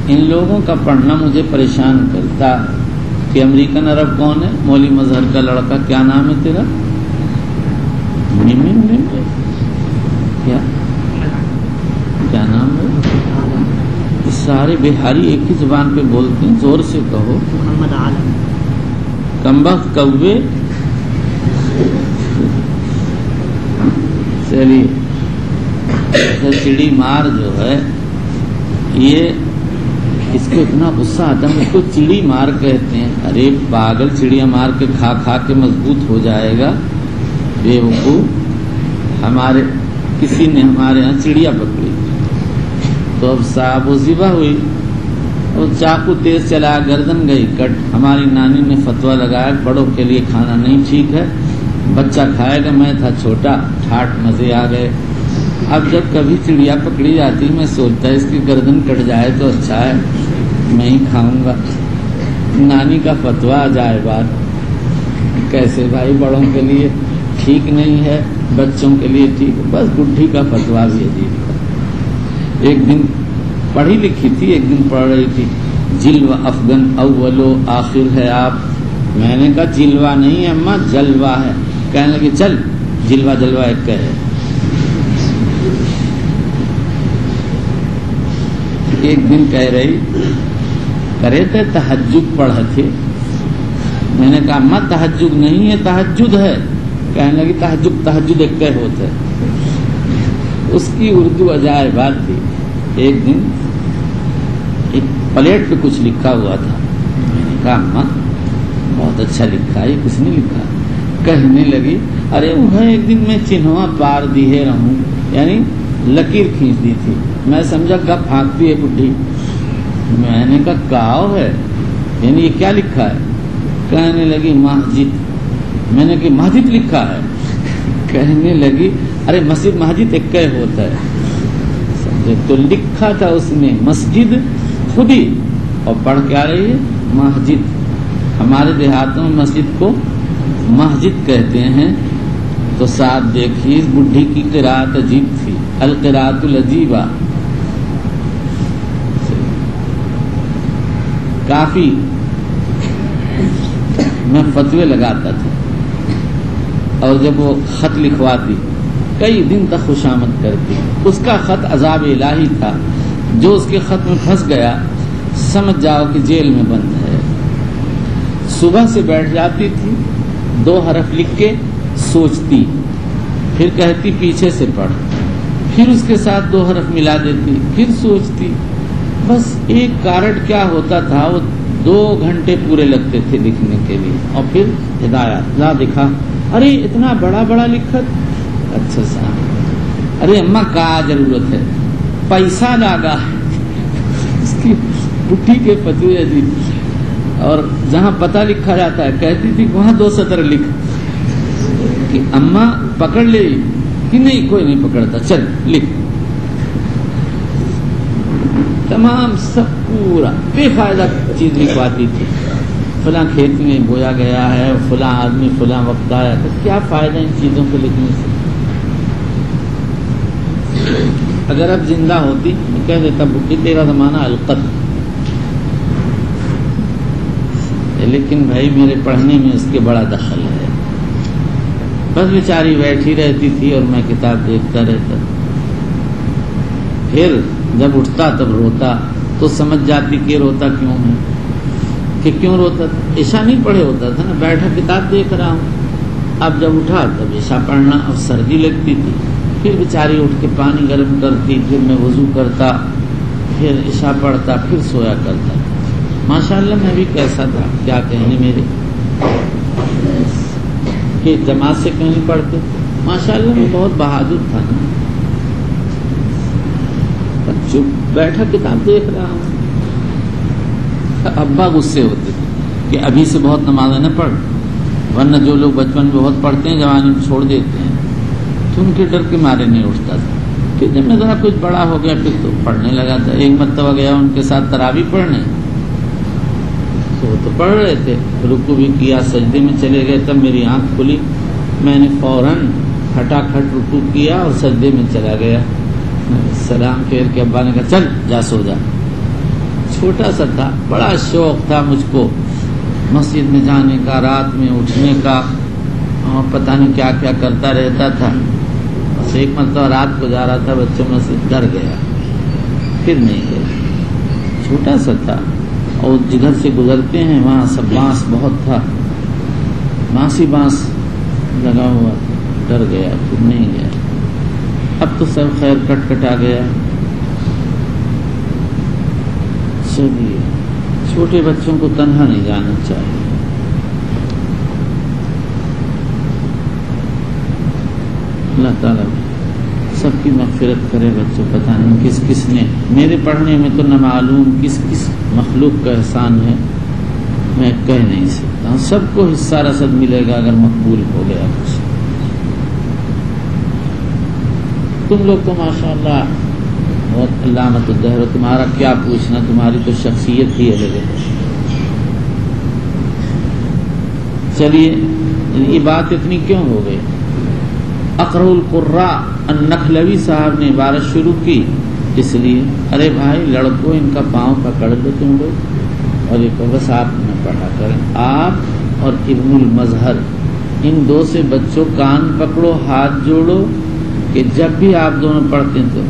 ان لوگوں کا پڑھنا مجھے پریشان کرتا ہے. کہ امریکن عرب کون ہے؟ مولوی مظہر کا لڑکا، کیا نام ہے تیرا؟ کیا نام ہے؟ سارے بہاری ایک ہی زبان پہ بولتے ہیں، زور سے کہو. محمد عالم. کمبخت کوے. چلیے. چڑی مار جو ہے، یہ اس کو اتنا غصہ آتا ہے، اس کو چڑی مار کہتے ہیں. ارے پاگل، چڑیا مار کے کھا کھا کے مضبوط ہو جائے گا بے وقوف. کسی نے ہمارے ہاں چڑیا پکڑی تو اب صاحب وہ ذبح ہوئی اور چاقو تیز چلا، گردن گئی کٹ. ہماری نانی نے فتویٰ لگایا بڑوں کے لیے کھانا نہیں ٹھیک ہے، بچہ کھائے گا. میں تھا چھوٹا، ٹھاٹ مزے آ گئے. اب جب کبھی چڑیا پکڑی جاتی میں سوچتا ہے اس کی گردن کٹ جائے تو اچھا ہے، میں ہی کھاؤں گا. نانی کا فتویٰ جائے بات، کیسے بھائی؟ بڑوں کے لیے ٹھیک نہیں ہے، بچوں کے لیے ٹھیک ہے. بس بڈھی کا فتویٰ بھی عجیب ہے. ایک دن پڑھی لکھی تھی، ایک دن پڑھ رہی تھی جلوہ افغن اول و آخر ہے آپ. میں نے کہا جلوہ نہیں ہے اماں، جلوہ ہے. کہنے لگی چل جلوہ جلوہ ایک ہے. ایک دن کہہ رہی کرے تھے تہجد پڑھے تھے. میں نے کہا اماں تہجد نہیں ہے، تہجد ہے. کہنے لگی تہجد ایک کہ ہوتا ہے. اس کی اردو عجائب بات تھی. ایک دن ایک پلیٹ پہ کچھ لکھا ہوا تھا. میں نے کہا اماں بہت اچھا لکھا ہے، یہ کس نے لکھا؟ کہنے لگی ارے انہیں ایک دن میں چنھوا پار دیے رہوں، یعنی لکیر کھینچ دی تھی. میں سمجھا گپ پھانکتی ہے بڈھی. میں نے کہا کاؤ ہے، یعنی یہ کیا لکھا ہے؟ کہنے لگی مسجد. میں نے کہا مسجد لکھا ہے. کہنے لگی ارے مسجد مسجد ایک کہ ہوتا ہے. سمجھے؟ تو لکھا تھا اس نے مسجد خود ہی، اور پڑھ کے آ رہی ہے مسجد. ہمارے دیہاتوں میں مسجد کو مسجد کہتے ہیں. تو ساتھ دیکھیے اس بڈھی کی قرات عجیب تھی، القرات العجیبہ. کافی میں فتوے لگاتا تھا، اور جب وہ خط لکھواتی کئی دن تک خوشامد کرتی. اس کا خط عذاب الہی تھا. جو اس کے خط میں پھنس گیا سمجھ جاؤ کہ جیل میں بند ہے. صبح سے بیٹھ جاتی تھی، 2 حرف لکھ کے سوچتی، پھر کہتی پیچھے سے پڑھ، پھر اس کے ساتھ 2 حرف ملا دیتی، پھر سوچتی. بس ایک کارڈ کیا ہوتا تھا، وہ 2 گھنٹے پورے لگتے تھے لکھنے کے لیے. اور پھر ہدایات لا دکھا، ارے اتنا بڑا بڑا لکھت. اچھا صاحب، ارے اماں کا ضرورت ہے، پیسہ لاگا. اس کی بڈھی کے فتوے عجیب. اور جہاں پتہ لکھا جاتا ہے کہتی تھی وہاں 2 سطر لکھ. کہ اماں پکڑ لے کہ نہیں، کوئی نہیں پکڑتا، چل لکھ. تمام سب پورا بے فائدہ چیز لکھواتی تھی. فلاں کھیت میں بویا گیا ہے، فلاں آدمی فلاں وقت آیا، تو کیا فائدہ ان چیزوں کو لکھنے سے؟ اگر اب زندہ ہوتی میں کہہ دیتا بھٹی تیرا زمانہ القتل، لیکن بھائی میرے پڑھنے میں اس کے بڑا دخل ہے. بس بیچاری بیٹھی رہتی تھی اور میں کتاب دیکھتا رہتا. پھر جب اٹھتا تب روتا، تو سمجھ جاتی کہ روتا کیوں ہے، کہ کیوں روتا تھا. عشاء نہیں پڑھے ہوتا تھا نا، بیٹھا کتاب دیکھ رہا ہوں. اب جب اٹھا تب عشاء پڑھنا، اب سردی لگتی تھی، پھر بیچاری اٹھ کے پانی گرم کرتی، پھر میں وضو کرتا، پھر عشاء پڑھتا، پھر سویا کرتا. ماشاءاللہ میں بھی کیسا تھا، کیا کہنے میرے کہ جماعت سے کہیں پڑھتے. ماشاءاللہ میں بہت بہادر تھا نا، چپ بیٹھا کتاب دیکھ رہا ہوں. ابا غصے ہوتے تھے کہ ابھی سے بہت نمازیں نہ پڑھ، ورنہ جو لوگ بچپن میں بہت پڑھتے ہیں جوانی میں چھوڑ دیتے ہیں. تو ان کے ڈر کے مارے نہیں اٹھتا تھا. کہ جب میں ذرا کچھ بڑا ہو گیا پھر تو پڑھنے لگا تھا. ایک مرتبہ گیا ان کے ساتھ تراویح پڑھنے، تو وہ تو پڑھ رہے تھے، رکوع بھی کیا، سجدے میں چلے گئے. تب میری آنکھ کھلی، میں نے فوراً کھٹاکھٹ رکوع کیا اور سجدے میں چلا گیا. سلام پھیر کے ابا نے کہا چل جا سو جا. چھوٹا سا تھا، بڑا شوق تھا مجھ کو مسجد میں جانے کا، رات میں اٹھنے کا، اور پتہ نہیں کیا کیا کرتا رہتا تھا. بس ایک مرتبہ رات کو جا رہا تھا بچوں میں سے، ڈر گیا، پھر نہیں گیا. چھوٹا سا تھا، اور جدھر سے گزرتے ہیں وہاں سب بانس بہت تھا، بانسی بانس لگا ہوا، ڈر گیا، پھر نہیں گیا. اب تو سب خیر کٹ کٹا گیا. چلیے، چھوٹے بچوں کو تنہا نہیں جانا چاہیے. اللہ تعالیٰ سب کی مغفرت کرے. بچوں پتہ نہیں کس کس نے، میرے پڑھنے میں تو نہ معلوم کس کس مخلوق کا احسان ہے، میں کہہ نہیں سکتا. سب کو حصہ رسد ملے گا اگر مقبول ہو گیا کچھ. تم لوگ تو ماشاءاللہ بہت علامت الدہر ہو، تمہارا کیا پوچھنا، تمہاری تو شخصیت ہی الگ ہے. چلیے، یہ بات اتنی کیوں ہو گئی؟ اقرأ القراء النخلوی صاحب نے عبارت شروع کی اس لیے، ارے بھائی لڑکوں ان کا پاؤں پکڑ لو تم لوگ، اور یہ بس آپ نہ پڑھا کریں. آپ اور ابن المظہر ان دو سے بچوں کان پکڑو، ہاتھ جوڑو، کہ جب بھی آپ دونوں پڑھتے ہیں تو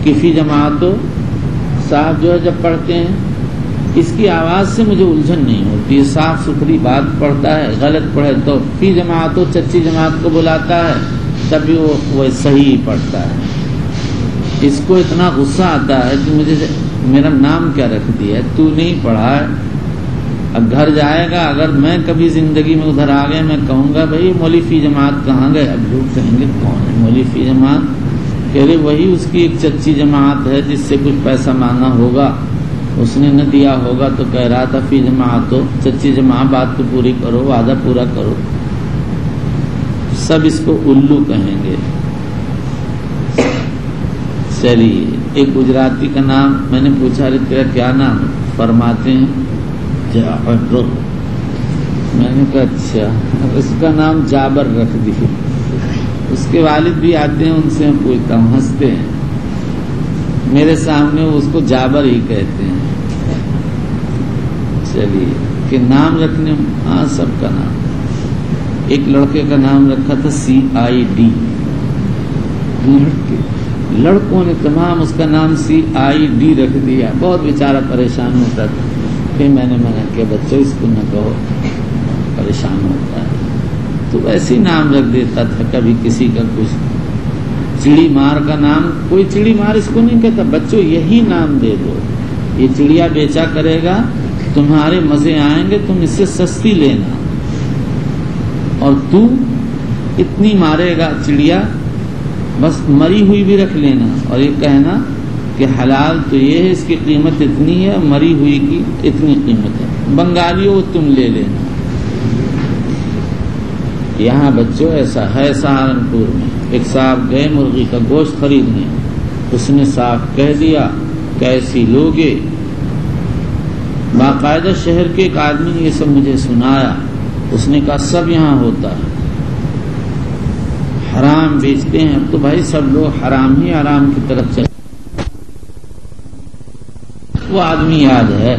کفی جماعتوں صاحب جو ہے جب پڑھتے ہیں اس کی آواز سے مجھے الجھن نہیں ہوتی، صاف ستھری بات پڑھتا ہے. غلط پڑھے تو فی جماعتوں چچی جماعت کو بلاتا ہے، تب بھی وہ صحیح پڑھتا ہے. اس کو اتنا غصہ آتا ہے کہ مجھے میرا نام کیا رکھ دیا ہے، تو نہیں پڑھا ہے. اب گھر جائے گا، اگر میں کبھی زندگی میں ادھر آ گئے، میں کہوں گا بھائی مولوی فی جماعت کہاں گئے؟ اب لوگ کہیں گے کون ہے مولوی فی جماعت؟ کہہ رہے وہی اس کی ایک چچی جماعت ہے جس سے کچھ پیسہ مانگا ہوگا، اس نے نہ دیا ہوگا تو کہہ رہا تھا فی جماعت ہو. چچی جماعت بات تو پوری کرو، وعدہ پورا کرو. سب اس کو الو کہیں گے. چلیے، ایک گجراتی کا نام میں نے پوچھا، ارے تیرا کیا نام ہے؟ فرماتے ہیں جابر. میں نے کہا اچھا، اس کا نام جابر رکھ دی. اس کے والد بھی آتے ہیں، ان سے میں پوچھتا ہوں، ہنستے ہیں میرے سامنے، وہ اس کو جابر ہی کہتے ہیں. چلیے، کہ نام رکھنے، ہاں سب کا نام. ایک لڑکے کا نام رکھا تھا CID. لڑکوں نے تمام اس کا نام CID رکھ دیا. بہت بیچارہ پریشان ہوتا تھا. پھر میں نے منع کیا، بچوں اس کو نہ کہو، پریشان ہوتا ہے. تو ایسے نام رکھ دیتا تھا. کبھی کسی کا کچھ چڑی مار کا نام، کوئی چڑی مار اس کو نہیں کہتا، بچوں یہی نام دے دو. یہ چڑیا بیچا کرے گا، تمہارے مزے آئیں گے، تم اس سے سستی لینا، اور تو اتنی مارے گا چڑیا، بس مری ہوئی بھی رکھ لینا، اور یہ کہنا کہ حلال تو یہ ہے، اس کی قیمت اتنی ہے، مری ہوئی کی اتنی قیمت ہے. بنگالیوں تم لے لینا. یہاں بچوں ایسا ہے. سہارنپور میں ایک صاحب گئے مرغی کا گوشت خریدنے، اس نے صاف کہہ دیا کیسی لوگے، باقاعدہ شہر کے ایک آدمی نے یہ سب مجھے سنایا. اس نے کہا سب یہاں ہوتا ہے, حرام بیچتے ہیں. اب تو بھائی سب لوگ حرام ہی حرام کی طرف چلے. وہ آدمی یاد ہے,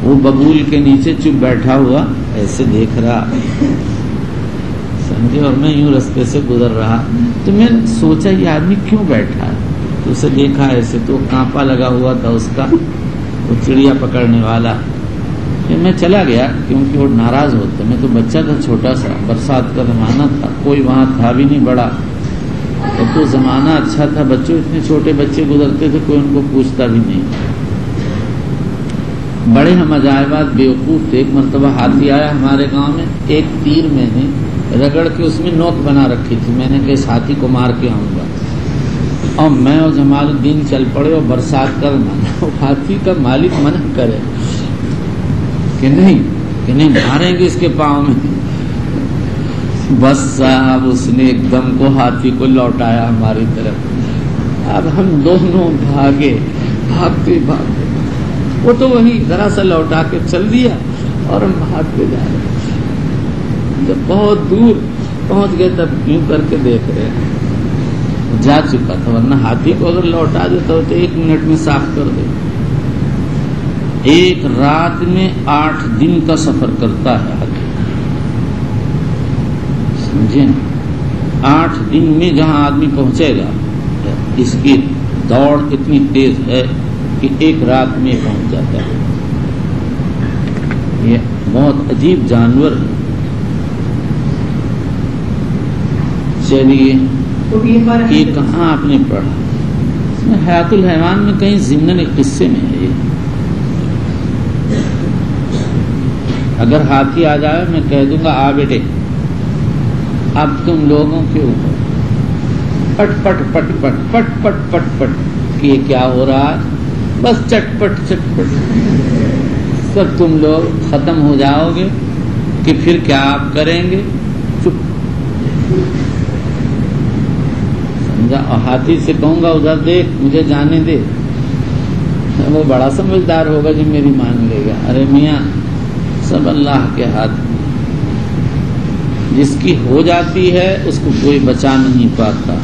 وہ ببول کے نیچے چپ بیٹھا ہوا ایسے دیکھ رہا, سمجھے, اور میں یوں رستے سے گزر رہا. تو میں سوچا یہ آدمی کیوں بیٹھا ہے, تو اسے دیکھا ایسے, تو کانپا لگا ہوا تھا اس کا, وہ چڑیا پکڑنے والا. پھر میں چلا گیا کیونکہ وہ ناراض ہوتا. میں تو بچہ تھا چھوٹا سا, برسات کا زمانہ تھا, کوئی وہاں تھا بھی نہیں بڑا. اب تو زمانہ اچھا تھا, بچوں اتنے چھوٹے بچے گزرتے تھے, کوئی ان کو پوچھتا بھی نہیں. بڑے ہم عجائبات بیوقوف تھے. ایک مرتبہ ہاتھی آیا ہمارے گاؤں میں, ایک تیر میں نے رگڑ کے اس میں نوک بنا رکھی تھی. میں نے کہا اس ہاتھی کو مار کے آؤں گا, اور میں اور جمال الدین چل پڑے, اور برسات کا زمانہ. ہاتھی کا مالک منع کرے کہ نہیں ماریں گے اس کے پاؤں میں. بس صاحب اس نے ایک دم کو ہاتھی کو لوٹایا ہماری طرف. اب ہم دونوں بھاگتے. وہ تو وہی ذرا سا لوٹا کے چل دیا اور ہم بھاگتے جا رہے. جب بہت دور پہنچ گئے تب یوں کر کے دیکھ رہے ہیں, جا چکا تھا. ورنہ ہاتھی کو اگر لوٹا دیتا ہو تو 1 منٹ میں صاف کر دے. ایک رات میں 8 دن کا سفر کرتا ہے ہاتھی, سمجھے. 8 دن میں جہاں آدمی پہنچے گا, اس کی دوڑ اتنی تیز ہے کہ 1 رات میں پہنچ جاتا ہے. یہ بہت عجیب جانور ہے. چلیے, یہ کہاں آپ نے پڑھا؟ اس میں حیات الحیوان میں کہیں ضمن ایک قصے میں ہے. یہ اگر ہاتھی آ جائے میں کہہ دوں گا آ بیٹے اب تم لوگوں کے اوپر پٹ پٹ پٹ پٹ پٹ پٹ پٹ پٹ. یہ کیا ہو رہا ہے؟ بس چٹپٹ سب تم لوگ ختم ہو جاؤ گے کہ پھر کیا آپ کریں گے؟ چپ. سمجھا. اور ہاتھی سے کہوں گا ادھر دیکھ, مجھے جانے دے. وہ بڑا سمجھدار ہوگا جو میری مان لے گا. ارے میاں سب اللہ کے ہاتھ میں, جس کی ہو جاتی ہے اس کو کوئی بچا نہیں پاتا,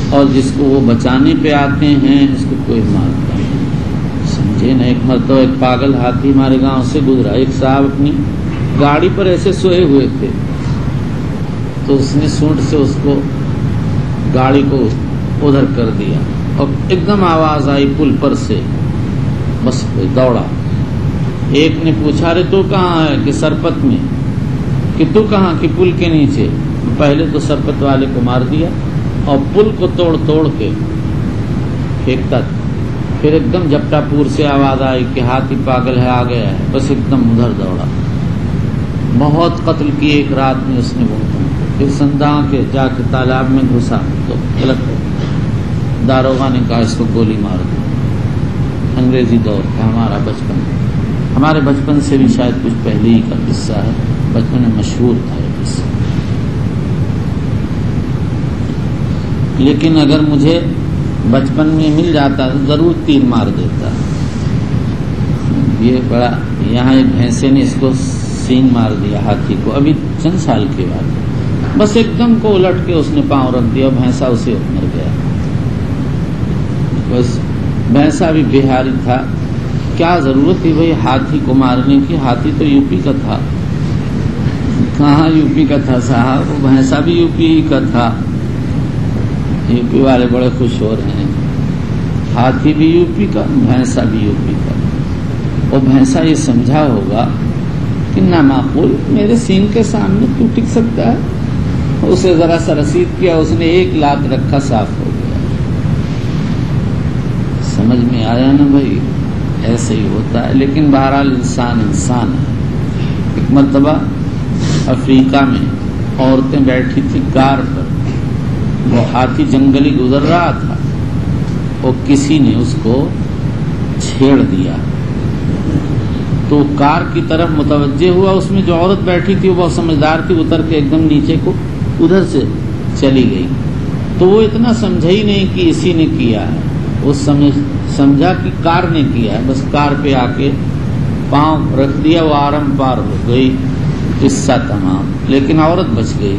اور جس کو وہ بچانے پہ آتے ہیں اس کو کوئی مارتا نہیں. سمجھے نا. ایک مرتبہ ایک پاگل ہاتھی ہمارے گاؤں سے گزرا. ایک صاحب اپنی گاڑی پر ایسے سوئے ہوئے تھے, تو اس نے سونٹ سے اس کو گاڑی کو ادھر کر دیا, اور ایک دم آواز آئی پل پر سے, بس دوڑا. ایک نے پوچھا رے تو کہاں ہے؟ کہ سرپت میں. کہ تو کہاں؟ کہ پل کے نیچے. پہلے تو سرپت والے کو مار دیا اور پل کو توڑ کے پھینکتا تھا. پھر ایک دم جپٹا پور سے آواز آئی کہ ہاتھی پاگل ہے, آ گیا ہے. بس ایک دم ادھر دوڑا. بہت قتل کی ایک رات میں اس نے. پھر سنداں کے جا کے تالاب میں گھسا تو غلط ہو. داروغہ نے کہا اس کو گولی مار دی. انگریزی دور کا ہمارا بچپن, ہمارے بچپن سے بھی شاید کچھ پہلے ہی کا قصہ ہے. بچپن میں مشہور تھا یہ قصہ. لیکن اگر مجھے بچپن میں مل جاتا تو ضرور تیر مار دیتا. یہ بڑا, یہاں ایک بھینسے نے اس کو سینگ مار دیا ہاتھی کو, ابھی چند سال کے بعد. بس ایک دم کو الٹ کے اس نے پاؤں رکھ دیا, بھینسا اسے مر گیا. بس بھینسا بھی بہاری تھا, کیا ضرورت تھی بھائی ہاتھی کو مارنے کی؟ ہاتھی تو یو پی کا تھا. کہاں یو پی کا تھا صاحب, وہ بھینسا بھی یو پی ہی کا تھا. یو پی والے بڑے خوش ہو رہے ہیں. ہاتھی بھی یو پی کا, بھینسا بھی یو پی کا. وہ بھینسا یہ سمجھا ہوگا کہ نامعقول, میرے سینگ کے سامنے تو ٹک سکتا ہے. اسے ذرا سا رسید کیا, اس نے 1 لاکھ رکھا, صاف ہو گیا. سمجھ میں آیا نا بھائی, ایسے ہی ہوتا ہے. لیکن بہرحال انسان ہے. ایک مرتبہ افریقہ میں عورتیں بیٹھی تھی کار پر, وہ ہاتھی جنگلی گزر رہا تھا, اور کسی نے اس کو چھیڑ دیا. تو کار کی طرف متوجہ ہوا. اس میں جو عورت بیٹھی تھی وہ بہت سمجھدار تھی, اتر کے ایک دم نیچے کو ادھر سے چلی گئی. تو وہ اتنا سمجھا ہی نہیں کہ اسی نے کیا ہے, وہ سمجھا کہ کار نے کیا ہے. بس کار پہ آ کے پاؤں رکھ دیا، وہ آرم پار ہو گئی، قصہ تمام، لیکن عورت بچ گئی۔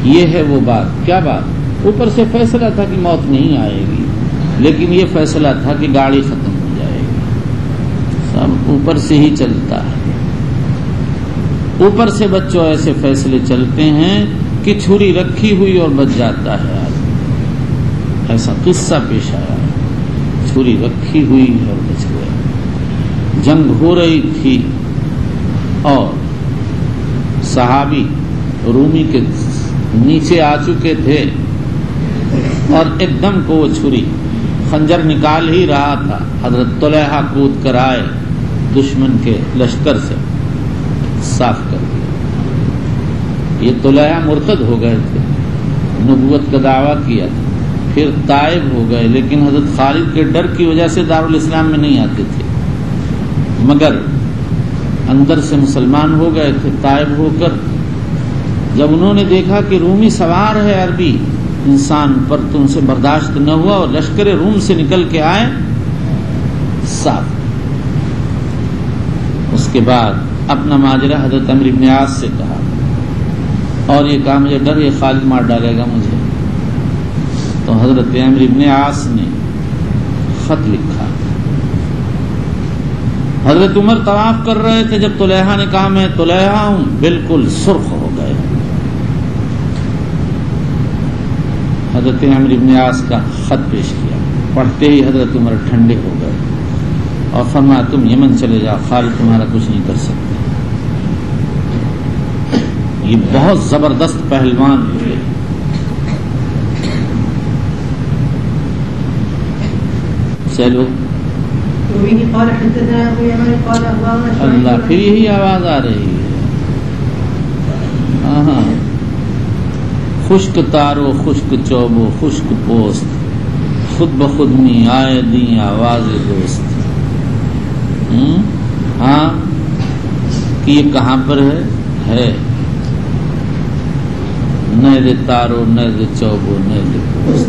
یہ ہے وہ بات۔ کیا بات؟ اوپر سے فیصلہ تھا کہ موت نہیں آئے گی، لیکن یہ فیصلہ تھا کہ گاڑی ختم ہو جائے گی۔ سب اوپر سے ہی چلتا ہے، اوپر سے بچوں ایسے فیصلے چلتے ہیں کہ چھری رکھی ہوئی اور بچ جاتا ہے آدمی۔ ایسا قصہ پیش آیا ہے، چھری رکھی ہوئی اور بچ گیا۔ جنگ ہو رہی تھی اور صحابی رومی کے نیچے آ چکے تھے اور ایک دم کو وہ چھری خنجر نکال ہی رہا تھا، حضرت طلحہ کود کر آئے، دشمن کے لشکر سے صاف کر دیا۔ یہ طلحہ مرتد ہو گئے تھے، نبوت کا دعویٰ کیا تھا، پھر تائب ہو گئے، لیکن حضرت خالد کے ڈر کی وجہ سے دارالاسلام میں نہیں آتے تھے، مگر اندر سے مسلمان ہو گئے تھے تائب ہو کر۔ جب انہوں نے دیکھا کہ رومی سوار ہے عربی انسان پر، تو ان سے برداشت نہ ہوا اور لشکر روم سے نکل کے آئے صاف۔ اس کے بعد اپنا ماجرہ حضرت عمرو بن عاص سے کہا اور یہ کہا مجھے ڈر یہ خالد مار ڈالے گا مجھے۔ تو حضرت عمرو بن عاص نے خط لکھا۔ حضرت عمر طواف کر رہے تھے، جب طلحہ نے کہا میں طلحہ ہوں، بالکل سرخ ہو گئے۔ حضرت عمرو بن عاص کا خط پیش کیا، پڑھتے ہی حضرت عمر ٹھنڈے ہو گئے اور فرمایا تم یمن چلے جاؤ، خالد تمہارا کچھ نہیں کر سکتے۔ یہ بہت زبردست پہلوان تھے۔ چلو اللہ، پھر یہی آواز آ رہی ہے۔ ہاں، خشک تارو خشک چوبو خشک پوست، خود بخود میں آئے دیں آواز دوست۔ ہاں کہ یہ کہاں پر ہے نئے تارو نئے چوبو نئے پوست،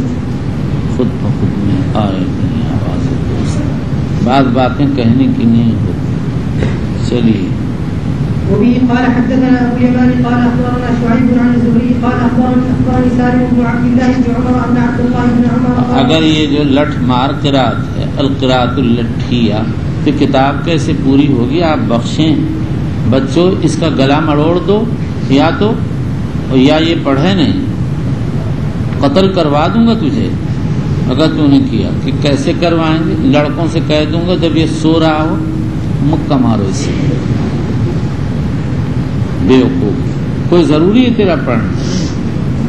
خود بخود میں آئے دیں آواز دوست۔ بعض باتیں کہنے کی نہیں ہوتی۔ چلیے وبه قال حدثنا ابو اليمان قال اخبرنا شعيب عن الزهري قال اخبرني سالم بن عبد الله بن عمر ان عبد الله بن عمر اگر یہ جو لٹھ مار قرات ہے القرات اللٹھیہ، تو کتاب کیسے پوری ہوگی؟ آپ بخشیں بچوں، اس کا گلا مڑوڑ دو یا تو یا یہ پڑھے نہیں، قتل کروا دوں گا تجھے اگر تو نے کیا۔ کہ کیسے کروائیں گے؟ لڑکوں سے کہہ دوں گا جب یہ سو رہا ہو مکہ مارو اس سے۔ بیوقوف، کوئی ضروری ہے تیرا پڑھنا؟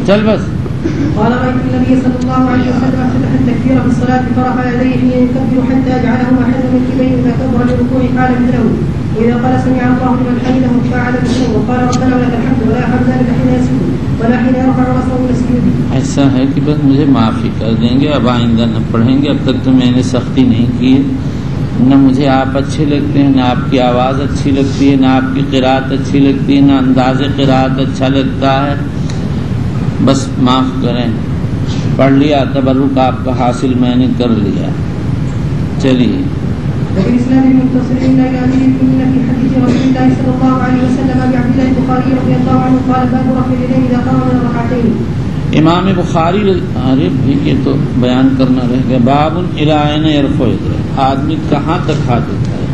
چل بس۔ قال رأيت النبي صلى الله عليه وسلم افتتح التكبير في الصلاة فرفع يديه حين يكبر حتى جعلهما حذو منكبيه إذا كبر للركوع قال مثله، وإذا قال سمع الله لمن حمده فعل مثله، وقال ربنا ولك الحمد ولا حمد لك حين يسجد ولا حين يرفع رأسه من السجود۔ ایسا ہے کہ بس مجھے معافی کر دیں گے، اب آئندہ نہ پڑھیں گے۔ اب تک تو میں نے سختی نہیں کی ہے، نہ مجھے آپ اچھے لگتے ہیں، نہ آپ کی آواز اچھی لگتی ہے، نہ آپ کی قرات اچھی لگتی ہے، نہ انداز قرات اچھا لگتا ہے، بس معاف کریں۔ پڑھ لیا، تبرک آپ کا حاصل میں نے کر لیا۔ چلیے وبالإسناد المتصل إلى أمير المؤمنين في حديث رسول الله صلى الله عليه وسلم أبي عبد الله البخاري رضي الله عنه قال باب رفع اليدين إذا قام من الركعتين۔ امام بخاری یہ تو بیان کرنا رہ گیا۔ باب الی این یرفع یدیہ، آدمی کہاں تک ہاتھ اٹھائے،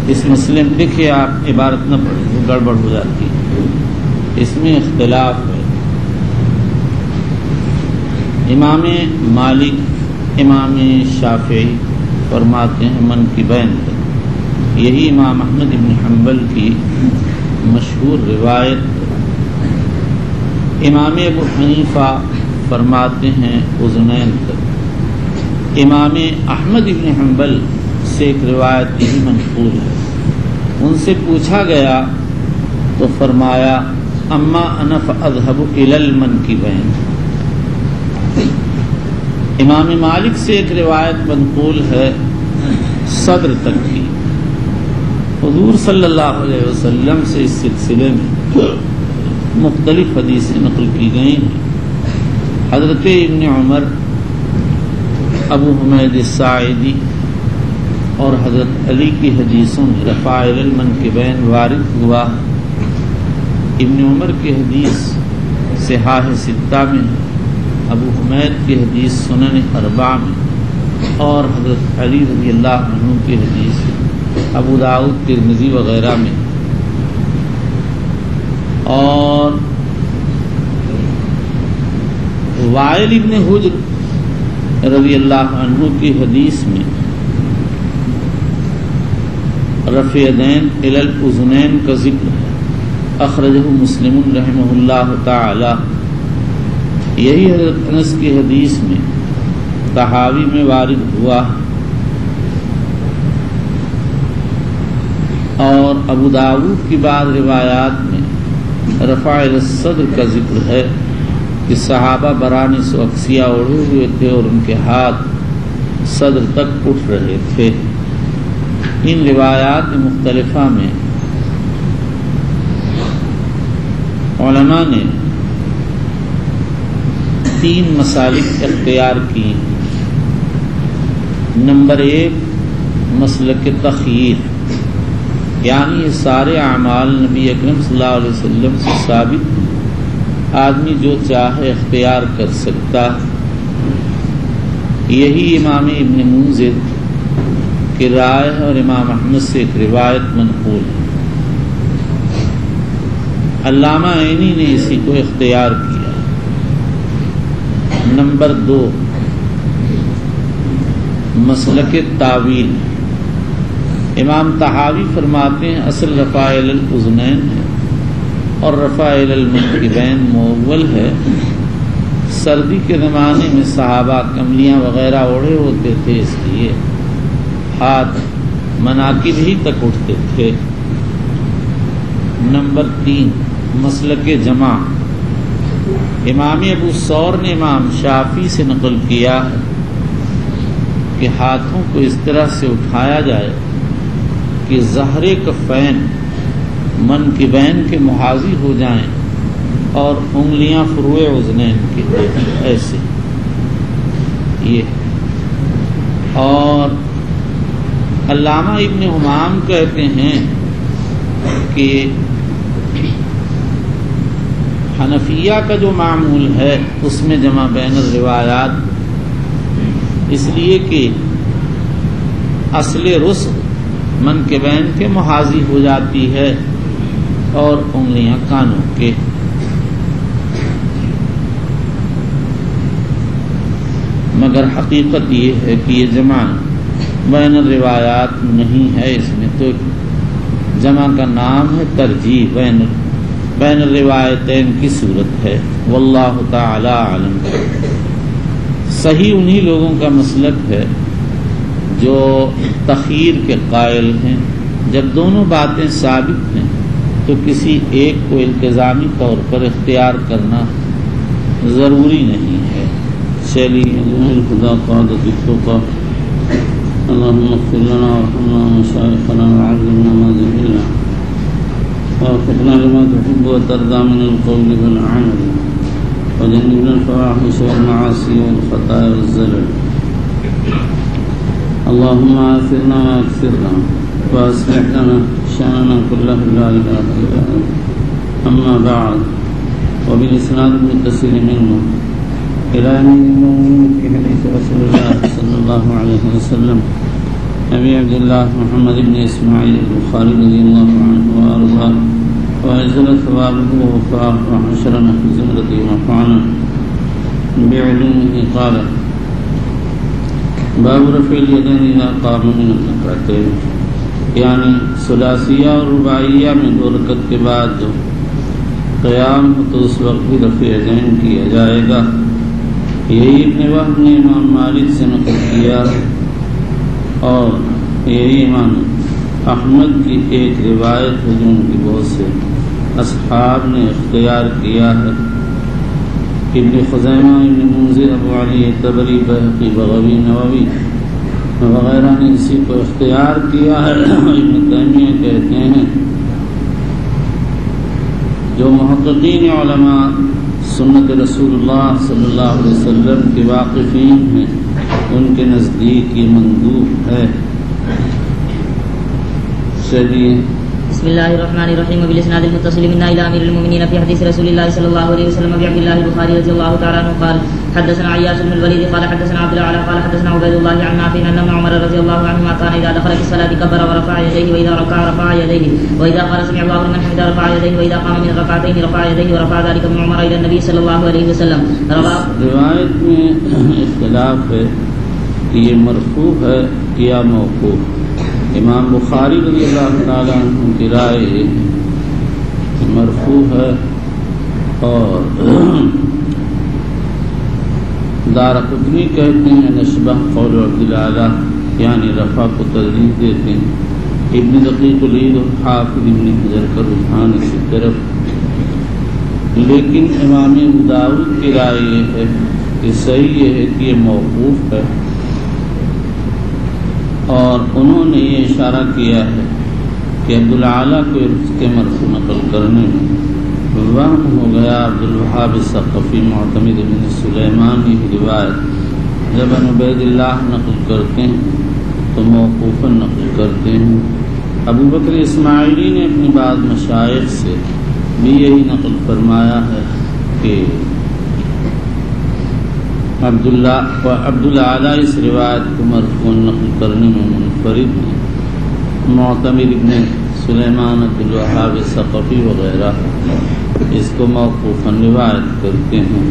اس مسئلے میں دیکھیے آپ عبارت نہ پڑھیں، وہ گڑبڑ ہو جاتی ہے، اس میں اختلاف ہے۔ امام مالک امام شافعی فرماتے ہیں منکبین تک، یہی امام احمد بن حنبل کی مشہور روایت۔ امام ابو حنیفہ فرماتے ہیں اذنین تک۔ امام احمد بن حنبل سے ایک روایت یہی منقول ہے، ان سے پوچھا گیا تو فرمایا اما انا فاذهب الى المنکبین۔ امام مالک سے ایک روایت منقول ہے صدر تک کی۔ حضور صلی اللہ علیہ وسلم سے اس سلسلے میں مختلف حدیثیں نقل کی گئی ہیں۔ حضرت ابن عمر، ابو حمید الساعدی اور حضرت علی کی حدیثوں میں رفع المنکبین وارد ہوا. ابن عمر کی حدیث صحاح ستہ میں، ابو حمید کی حدیث سنن اربعہ میں، اور حضرت علی رضی اللہ عنہ کی حدیث ابو داؤد ترمذی وغیرہ میں. اور وائل ابن حجر رضی اللہ عنہ کی حدیث میں رفع یدین الی الاذنین کا ذکر ہے. اخرجہ مسلم رحمہ اللہ تعالی. یہی حضرت انس کی حدیث میں طحاوی میں وارد ہوا. اور ابو داؤد کی بعض روایات میں رفع الی الصدر کا ذکر ہے کہ صحابہ برانس و اکسیہ اوڑھے ہوئے تھے اور ان کے ہاتھ صدر تک اٹھ رہے تھے. ان روایات مختلفہ میں علماء نے 3 مسالک اختیار کی. نمبر 1 مسلک تخییر، یعنی یہ سارے اعمال نبی اکرم صلی اللہ علیہ وسلم سے ثابت ہیں، آدمی جو چاہے اختیار کر سکتا. یہی امام ابن منذر کی رائے ہے اور امام احمد سے ایک روایت منقول ہے. علامہ عینی نے اسی کو اختیار کیا. نمبر 2 مسلک تاویل. امام طحاوی فرماتے ہیں اصل رفع الی الاذنین ہے اور رفع الی المنکبین مؤول ہے. سردی کے زمانے میں صحابہ کملیاں وغیرہ اوڑھے ہوتے تھے، اس لیے ہاتھ مناکب ہی تک اٹھتے تھے. نمبر 3 مسلک جمع. امام ابو ثور نے امام شافعی سے نقل کیا ہے کہ ہاتھوں کو اس طرح سے اٹھایا جائے کہ ظہر کفین منکبین کے محاذی ہو جائیں اور انگلیاں فروع اذنین کے ایسے. یہ اور علامہ ابن حمام کہتے ہیں کہ حنفیہ کا جو معمول ہے اس میں جمع بین الروایات، اس لیے کہ اصل رسل منکبین کے محاذی ہو جاتی ہے اور انگلیاں کانوں کے. مگر حقیقت یہ ہے کہ یہ جمع بین الروایات نہیں ہے، اس میں تو جمع کا نام ہے ترجیح، بین الروایتین کی صورت ہے. واللہ تعالی عالم. صحیح انہی لوگوں کا مسلک ہے جو تخییر کے قائل ہیں. جب دونوں باتیں ثابت ہیں تو کسی ایک کو التزامی طور پر اختیار کرنا ضروری نہیں ہے. چلیے خدا قادت التقى. اللهم اغفر لنا وارحمنا ومشايخنا وعلمنا ما جهلنا ووفقنا لما تحب وترضى من القول والعمل وجنبنا الفواحش والمعاصي والخطايا والزلل. اللهم آثرنا واكثرنا واصلح لنا شأننا كله لا إله إلا أنت. أما بعد، وبالإسناد المتصل منه إلى أمير المؤمنين في حديث رسول الله صلى الله عليه وسلم أبي عبد الله محمد بن إسماعيل البخاري رضي الله عنه وأرضاه وأجزل ثوابه ووفاه وحشرنا في زمرته ونفعنا بعلومه. قال: باب رفع اليدين إذا قام من الركعتين، یعنی ثلاثیہ اور رباعیہ میں 2 رکعت کے بعد جو قیام ہو تو اس وقت بھی رفع یدین کیا جائے گا. یہی ابن وہب نے امام مالک سے نقل کیا اور یہی امام احمد کی ایک روایت ہے جو ان کی بہت سے اصحاب نے اختیار کیا ہے. ابن خزیمہ، ابن منذر، ابو علی طبری، بہقی، بغوی، نووی وغیرہ نے اسی کو اختیار کیا ہے. ابن تیمیہ کہتے ہیں جو محققین علماء سنت رسول اللہ صلی اللہ علیہ وسلم کے واقفین ہیں ان کے نزدیک یہ مندوب ہے. چلیے بسم الله الرحمن الرحيم وبالاسناد المتصل منا الى امير المؤمنين في حديث رسول الله صلى الله عليه وسلم وعبد الله البخاري رضي الله تعالى عنه قال حدثنا عياش بن الوليد قال حدثنا عبد الاعلى قال حدثنا عبيد الله عن نافع ان ابن عمر رضي الله عنهما كان اذا دخل في الصلاه كبر ورفع يديه واذا ركع رفع يديه واذا قال سمع الله لمن حمده رفع يديه واذا قام من الركعتين رفع يديه ورفع ذلك ابن عمر الى النبي صلى الله عليه وسلم. روایت میں اختلاف ہے کہ یہ مرفوع ہے یا موقوف. امام بخاری رضی اللہ تعالیٰ عنہ کی رائے مرفوع ہے اور دارقطنی کہتے ہیں نشبہ قول عبد الاعلیٰ یعنی رفع کو ترجیح دیتے ہیں. ابن دقیق العید اور حافظ ابن حجر کا رجحان اسی طرف. لیکن امام ابو داؤد کی رائے یہ ہے کہ صحیح یہ ہے کہ یہ موقوف ہے اور انہوں نے یہ اشارہ کیا ہے کہ عبدالعالیٰ کو اس کے مرفوع نقل کرنے میں وہم ہو گیا. عبدالوہاب الثقفی معتمد بن سلیمان کی روایت جب عبید اللہ نقل کرتے ہیں تو موقوفاً نقل کرتے ہیں. ابو بکر اسماعیلی نے اپنی بعض مشائخ سے بھی یہی نقل فرمایا ہے کہ عبدالعالیٰ اس روایت کو مرفوع نقل کرنے میں منفرد ہیں. معتمد ابن سلیمان عبدالوہاب ثقفی وغیرہ اس کو موقوفاً روایت کرتے ہیں.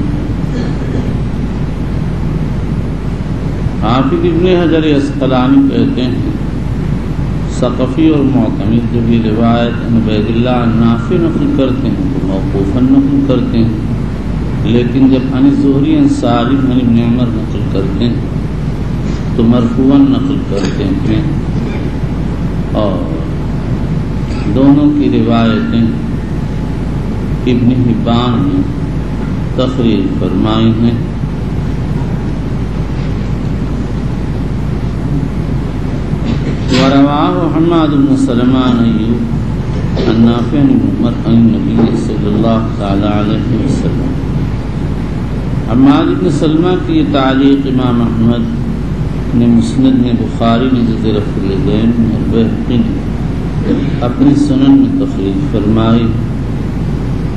حافظ ابن حجر اسقلانی کہتے ہیں ثقفی اور معتمد جو بھی روایت عبید اللہ نافع نقل کرتے ہیں تو موقوفاً نقل کرتے ہیں، لیکن جب عن الزہری عن سالم عن ابن عمر نقل کرتے ہیں تو مرفوعاً نقل کرتے ہیں. اور دونوں کی روایتیں ابن حبان نے تخریج فرمائی ہیں. ورواه حماد بن سلمة عن أيوب عن نافع عن عمر عن النبي صلی اللہ تعالی علیہ وسلم. حماد بن سلمہ کی یہ تعلیق امام احمد نے مسند میں، بخاری نے ذکر الیدین میں اور بہقی نے اپنی سنن میں تخریج فرمائی.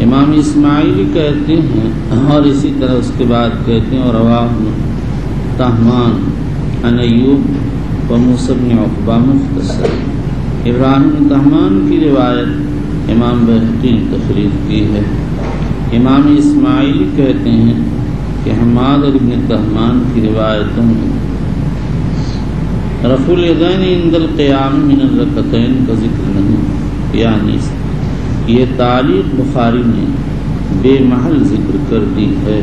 امام اسماعیلی کہتے ہیں اور اسی طرح اس کے بعد کہتے ہیں اور رواہ طہمان عن ایوب و موسیٰ بن عقبہ مختصر. ابراہیم طہمان کی روایت امام بہقی نے تخریج کی ہے. امام اسماعیلی کہتے ہیں کہ حماد اور ابن طہمان کی روایتوں میں رفع الیدین عند القیام من الرکعتین کا ذکر نہیں، یعنی یہ تعلیق بخاری نے بے محل ذکر کر دی ہے.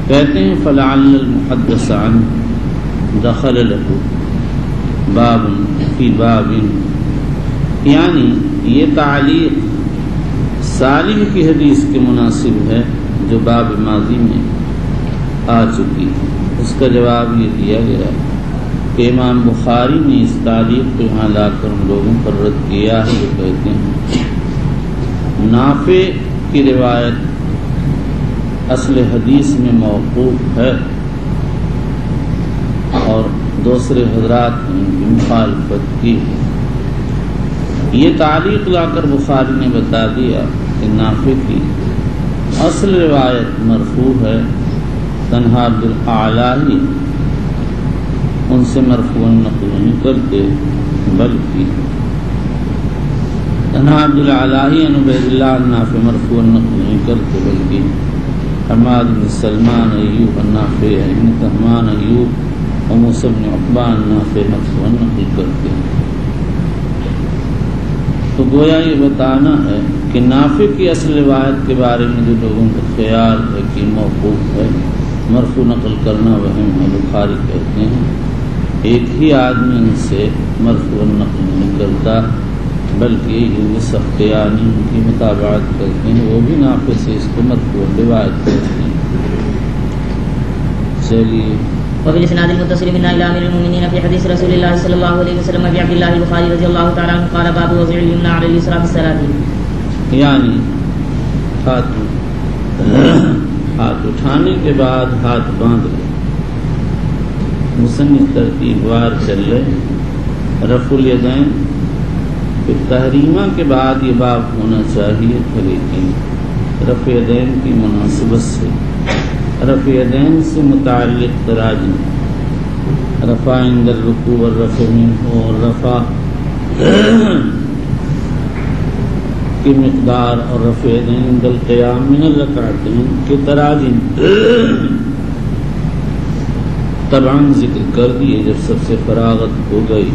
کہتے ہیں فلعل المحدث عنہ دخل له باب فی باب، یعنی یہ تعلیق سالم کی حدیث کے مناسب ہے جو باب ماضی میں آ چکی. اس کا جواب یہ دیا گیا کہ امام بخاری نے اس تعلیق کو یہاں لا کر ان لوگوں پر رد کیا ہے جو کہتے ہیں نافع کی روایت اصل حدیث میں موقوف ہے اور دوسرے حضرات نے ان کی مخالفت کی. یہ تعلیق لا کر بخاری نے بتا دیا کہ نافع کی اصل روایت مرفوع ہے، تنہا عبدالعالیٰ ہی ان سے مرفوع نقل نہیں کرتے، بلکہ تنہا عبدالعالیٰ ہی عن عبید اللہ عن نافع مرفوع نقل نہیں کرتے، بلکہ حماد بن سلمان ایوب عن نافع ابن طہمان ایوب و موسیٰ بن عقبہ عن نافع مرفوع نقل کرتے ہیں. تو گویا یہ بتانا ہے کہ نافع کی اصل روایت کے بارے میں جو لوگوں کا خیال ہے کہ موقوف ہے، مرفوع نقل کرنا وہم ہے. بخاری کہتے ہیں ایک ہی آدمی ان سے مرفوع نقل نہیں کرتا، بلکہ یہ سختیانی ان کی مطابعت کرتے ہیں، وہ بھی نافع سے اس کو مرفوع روایت کرتے ہیں. چلیے وفي الاسناد المتصل منا الى امير المؤمنين في حديث رسول الله صلى الله عليه وسلم ابي عبد الله البخاري رضي الله تعالى عنه قال باب وضع اليمنى على اليسرى في الصلاه، یعنی ہاتھ اٹھانے کے بعد ہاتھ باندھ لے. مصنف ترتیب وار چل رہے رفع الیدین پھر تحریمہ کے بعد یہ باب ہونا چاہیے تھا، لیکن رفع یدین کی مناسبت سے رفع یدین سے متعلق تراجم رفع عند الرکوع والرفع منہ اور رفع کی مقدار اور رفع یدین عند القیام من الرکعتین کے تراجم طبعاً ذکر کر دیے۔ جب سب سے فراغت ہو گئی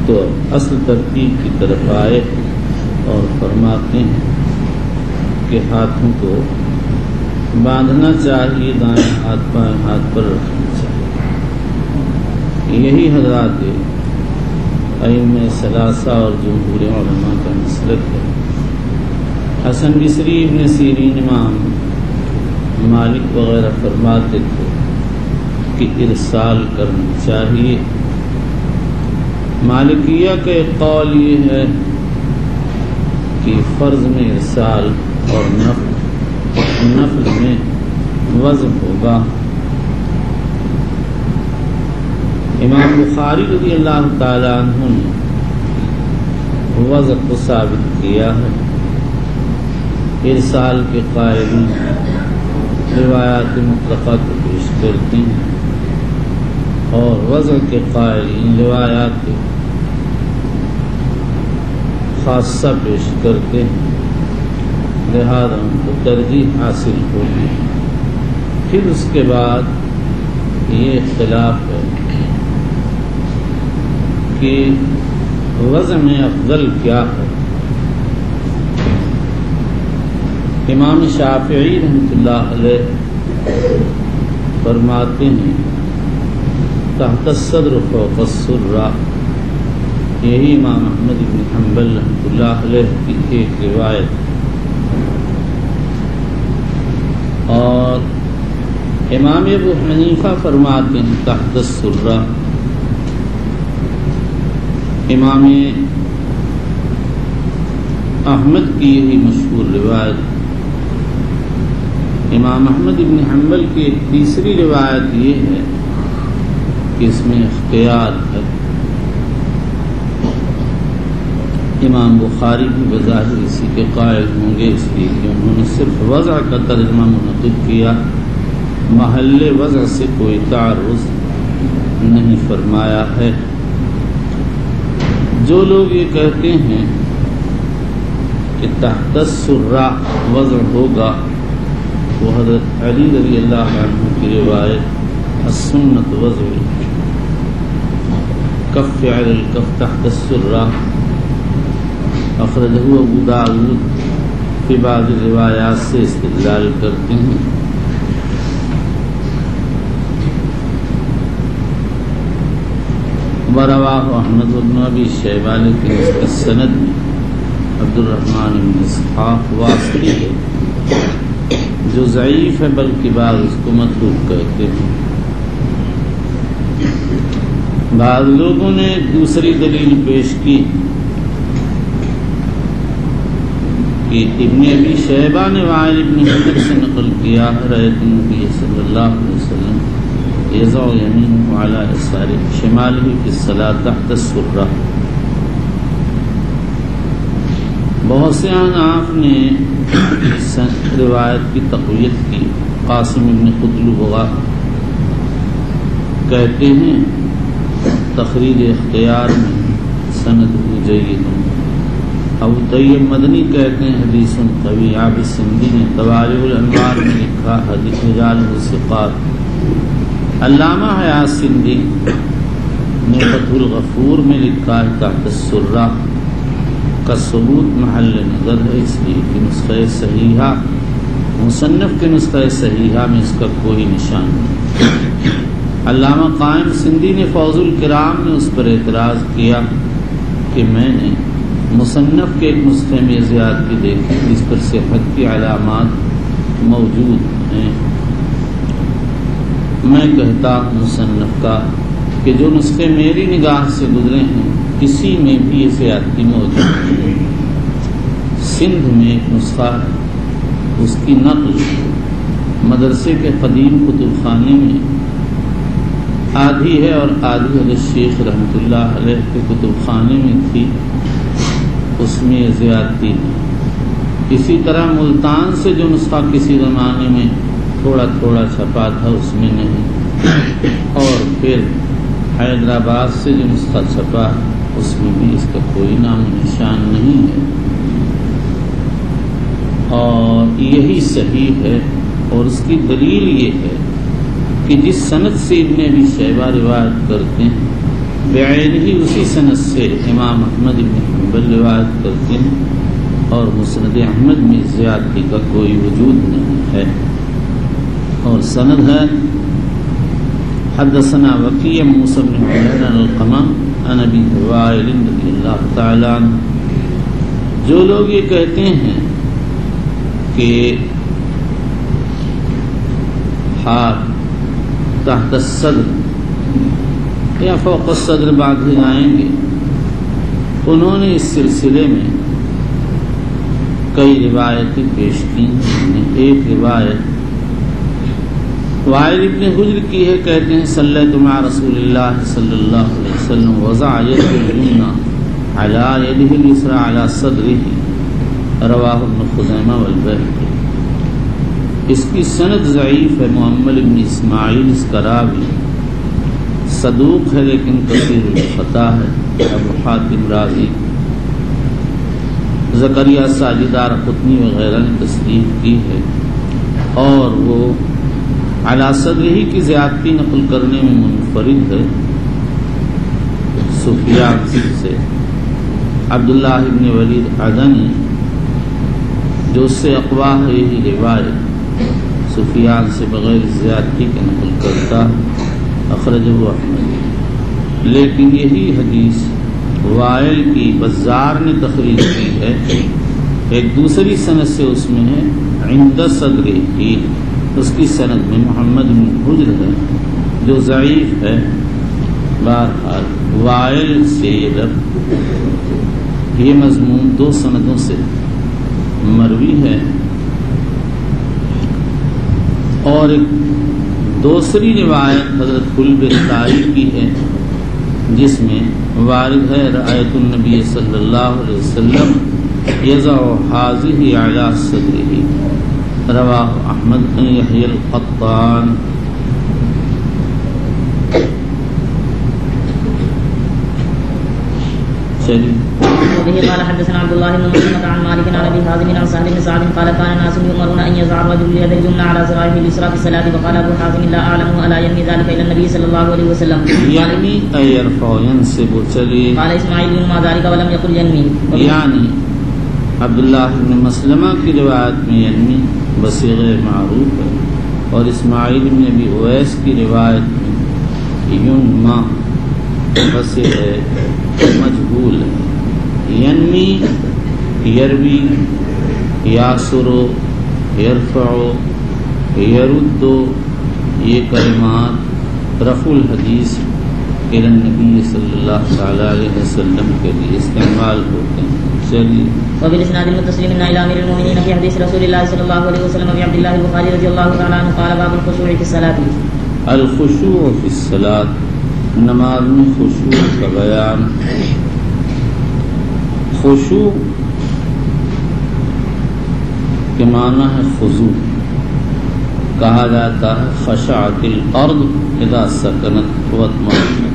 تو اصل ترتیب کی طرف آئے اور فرماتے ہیں کہ ہاتھوں کو باندھنا چاہیے، دائیں ہاتھ بائیں ہاتھ پر رکھنا چاہیے۔ یہی حضرات ائمہ ثلاثہ اور جمہور علماء کا مسلک ہے۔ حسن بصری، ابن سیرین، امام مالک وغیرہ فرماتے تھے کہ ارسال کرنا چاہیے۔ مالکیہ کا ایک قول یہ ہے کہ فرض میں ارسال اور نفل میں وضع ہوگا۔ امام بخاری رضی اللہ تعالیٰ عنہ نے وضع کو ثابت کیا ہے۔ ارسال کے قائلین روایات مطلقہ کو پیش کرتے ہیں اور وضع کے قائلین روایات خاصہ پیش کرتے ہیں، لہذا ان کو ترجیح حاصل ہوگی۔ پھر اس کے بعد یہ اختلاف ہے کہ وضع میں افضل کیا ہے۔ امام شافعی رحمۃ اللہ علیہ فرماتے ہیں تحت الصدر فوق السرہ، یہی امام احمد بن حنبل رحمۃ اللہ علیہ کی ایک روایت، اور امام ابو حنیفہ فرماتے ہیں تحت السرہ۔ امام احمد کی یہی مشہور روایت۔ امام احمد بن حنبل کی ایک تیسری روایت یہ ہے کہ اس میں اختیار ہے۔ امام بخاری بھی بظاہر اسی کے قائل ہوں گے، اس لیے کہ انہوں نے صرف وضع کا ترجمہ منعقد کیا، محل وضع سے کوئی تعرض نہیں فرمایا ہے۔ جو لوگ یہ کہتے ہیں کہ تحت السرہ وضع ہوگا، وہ حضرت علی رضی اللہ عنہ کی روایت السنت وضع کف علی الکف تحت السرہ اخرجہ ابو داؤد فی بعض روایات سے استدلال کرتے ہیں۔ ورواه احمد بن ابی شیبہ، لیکن اس کی سند میں عبد الرحمن بن اسحاق واسطی ہے جو ضعیف ہے، بلکہ بعض اس کو متروک کہتے ہیں۔ بعض لوگوں نے دوسری دلیل پیش کی کہ ابن ابی شیبہ نے وائل ابن حجر سے نقل کیا رأیت النبی صلی اللہ علیہ وسلم یضع یمینہ علی یسارہ شمالہ فی الصلاۃ تحت السرہ۔ بہت سے احناف نے اس روایت کی تقویت کی۔ قاسم ابن قتلبغہ کہتے ہیں تخریج اختیار میں سند جید۔ ابو طیب مدنی کہتے ہیں حدیث قوی۔ عابد سندھی نے طوالع الانوار میں لکھا حدیث رجال ثقات۔ علامہ حیات سندھی نے فتح الغفور میں لکھا ہے تحت السرہ کا ثبوت محل نظر ہے، اس لیے کہ نسخہ صحیحہ مصنف کے نسخہ صحیحہ میں اس کا کوئی نشان نہیں۔ علامہ قائم سندھی نے فوز الکرام میں اس پر اعتراض کیا کہ میں نے مصنف کے ایک نسخے میں زیادتی دیکھی جس پر صحت کی علامات موجود ہیں۔ میں کہتا ہوں مصنف کا کہ جو نسخے میری نگاہ سے گزرے ہیں کسی میں بھی یہ زیادتی موجود ہے۔ سندھ میں ایک نسخہ ہے، اس کی نقل مدرسے کے قدیم کتب خانے میں آدھی ہے اور آدھی حضرت شیخ رحمۃ اللہ علیہ کے کتب خانے میں تھی۔ اس میں زیادتی ہے۔ اسی طرح ملتان سے جو نسخہ کسی زمانے میں تھوڑا تھوڑا چھپا تھا اس میں نہیں، اور پھر حیدرآباد سے جو نسخہ چھپا اس میں بھی اس کا کوئی نام و نشان نہیں ہے، اور یہی صحیح ہے۔ اور اس کی دلیل یہ ہے کہ جس سند سے ابن ابی شیبہ روایت کرتے ہیں بعین ہی اسی سند سے امام احمد بن حنبل روایت کرتے ہیں، اور مسند احمد میں زیادتی کا کوئی وجود نہیں ہے۔ اور سند ہے حدثنا وکیع موسیٰ بن عمیر عن القمہ عن ابی وائل رضی اللہ تعالی عنہ۔ جو لوگ یہ کہتے ہیں کہ ہاتھ تحت الصدر یا فوق الصدر باندھے جائیں گے، انہوں نے اس سلسلے میں کئی روایتیں پیش کی ہیں۔ ایک روایت وائل ابن حجر کی ہے، کہتے ہیں صلیت مع رسول اللہ صلی اللہ علیہ وسلم وضع یده الیمنی علی یده الیسری علی صدرہ، رواہ ابن خزیمہ والبیہقی۔ اس کی سند ضعیف ہے، محمد بن اسماعیل اس کا راوی صدوق ہے لیکن کثیر الخطا ہے۔ ابو حاتم رازی، زکریا ساجد دارقطنی وغیرہ نے تصدیق کی ہے، اور وہ علی صدرہ کی زیادتی نقل کرنے میں منفرد ہے سفیان سے۔ عبداللہ بن ولید عدنی جو اس سے اقوا ہے یہی روایت سفیان سے بغیر زیادتی کے نقل کرتا، اخرجہ احمد۔ لیکن یہی حدیث وائل کی بزار نے تخریج کی ہے، ایک دوسری سند سے اس میں ہے عند صدرہ ہی، اس کی سند میں محمد بن حجر ہے جو ضعیف ہے۔ بہرحال وائل سے یہ مضمون دو سندوں سے مروی ہے، اور ایک دوسری روایت حضرت البختاری کی ہے جس میں وارد ہے رأیت النبی صلی اللہ علیہ وسلم یضع حاذہ علی صدرہ، رواہ احمد بن یحیی القطان۔ وبه قال حدثنا عبد الله بن مسلمة عن مالك عن ابي حازم عن سهل بن سعد قال كان الناس يؤمرون ان يضع الرجل اليد اليمنى على ذراعه اليسرى في الصلاة، وقال ابو حازم لا اعلم الا ينمي ذلك الى النبي صلى الله عليه وسلم یعنی يرفع ينصب چلیے، قال اسماعیل بن ما ذلك ولم يقل ينمي، یعنی عبداللہ بن مسلمہ کی روایت میں ینمی بصیغہ معروف ہے، اور اسماعیل بن ابی اویس کی روایت میں ینما بصیغہ مجہول ہے۔ ینمی، یروی، یاسرو، یرفعو، یردو، یہ کلمات رفع الحدیث الی النبی صلی اللہ تعالی علیہ وسلم کے لیے استعمال ہوتے ہیں۔ چلیے وبالاسناد المتصل من الى امير المؤمنين في حديث رسول الله صلى الله عليه وسلم عبد الله البخاري رضي الله تعالى عنه قال باب الخشوع في الصلاة۔ الخشوع في الصلاة، نماز میں خشوع کا بیان۔ خشوع کے معنی ہے خضوع، کہا جاتا ہے خشعت الارض اذا سکنت واطمئنت۔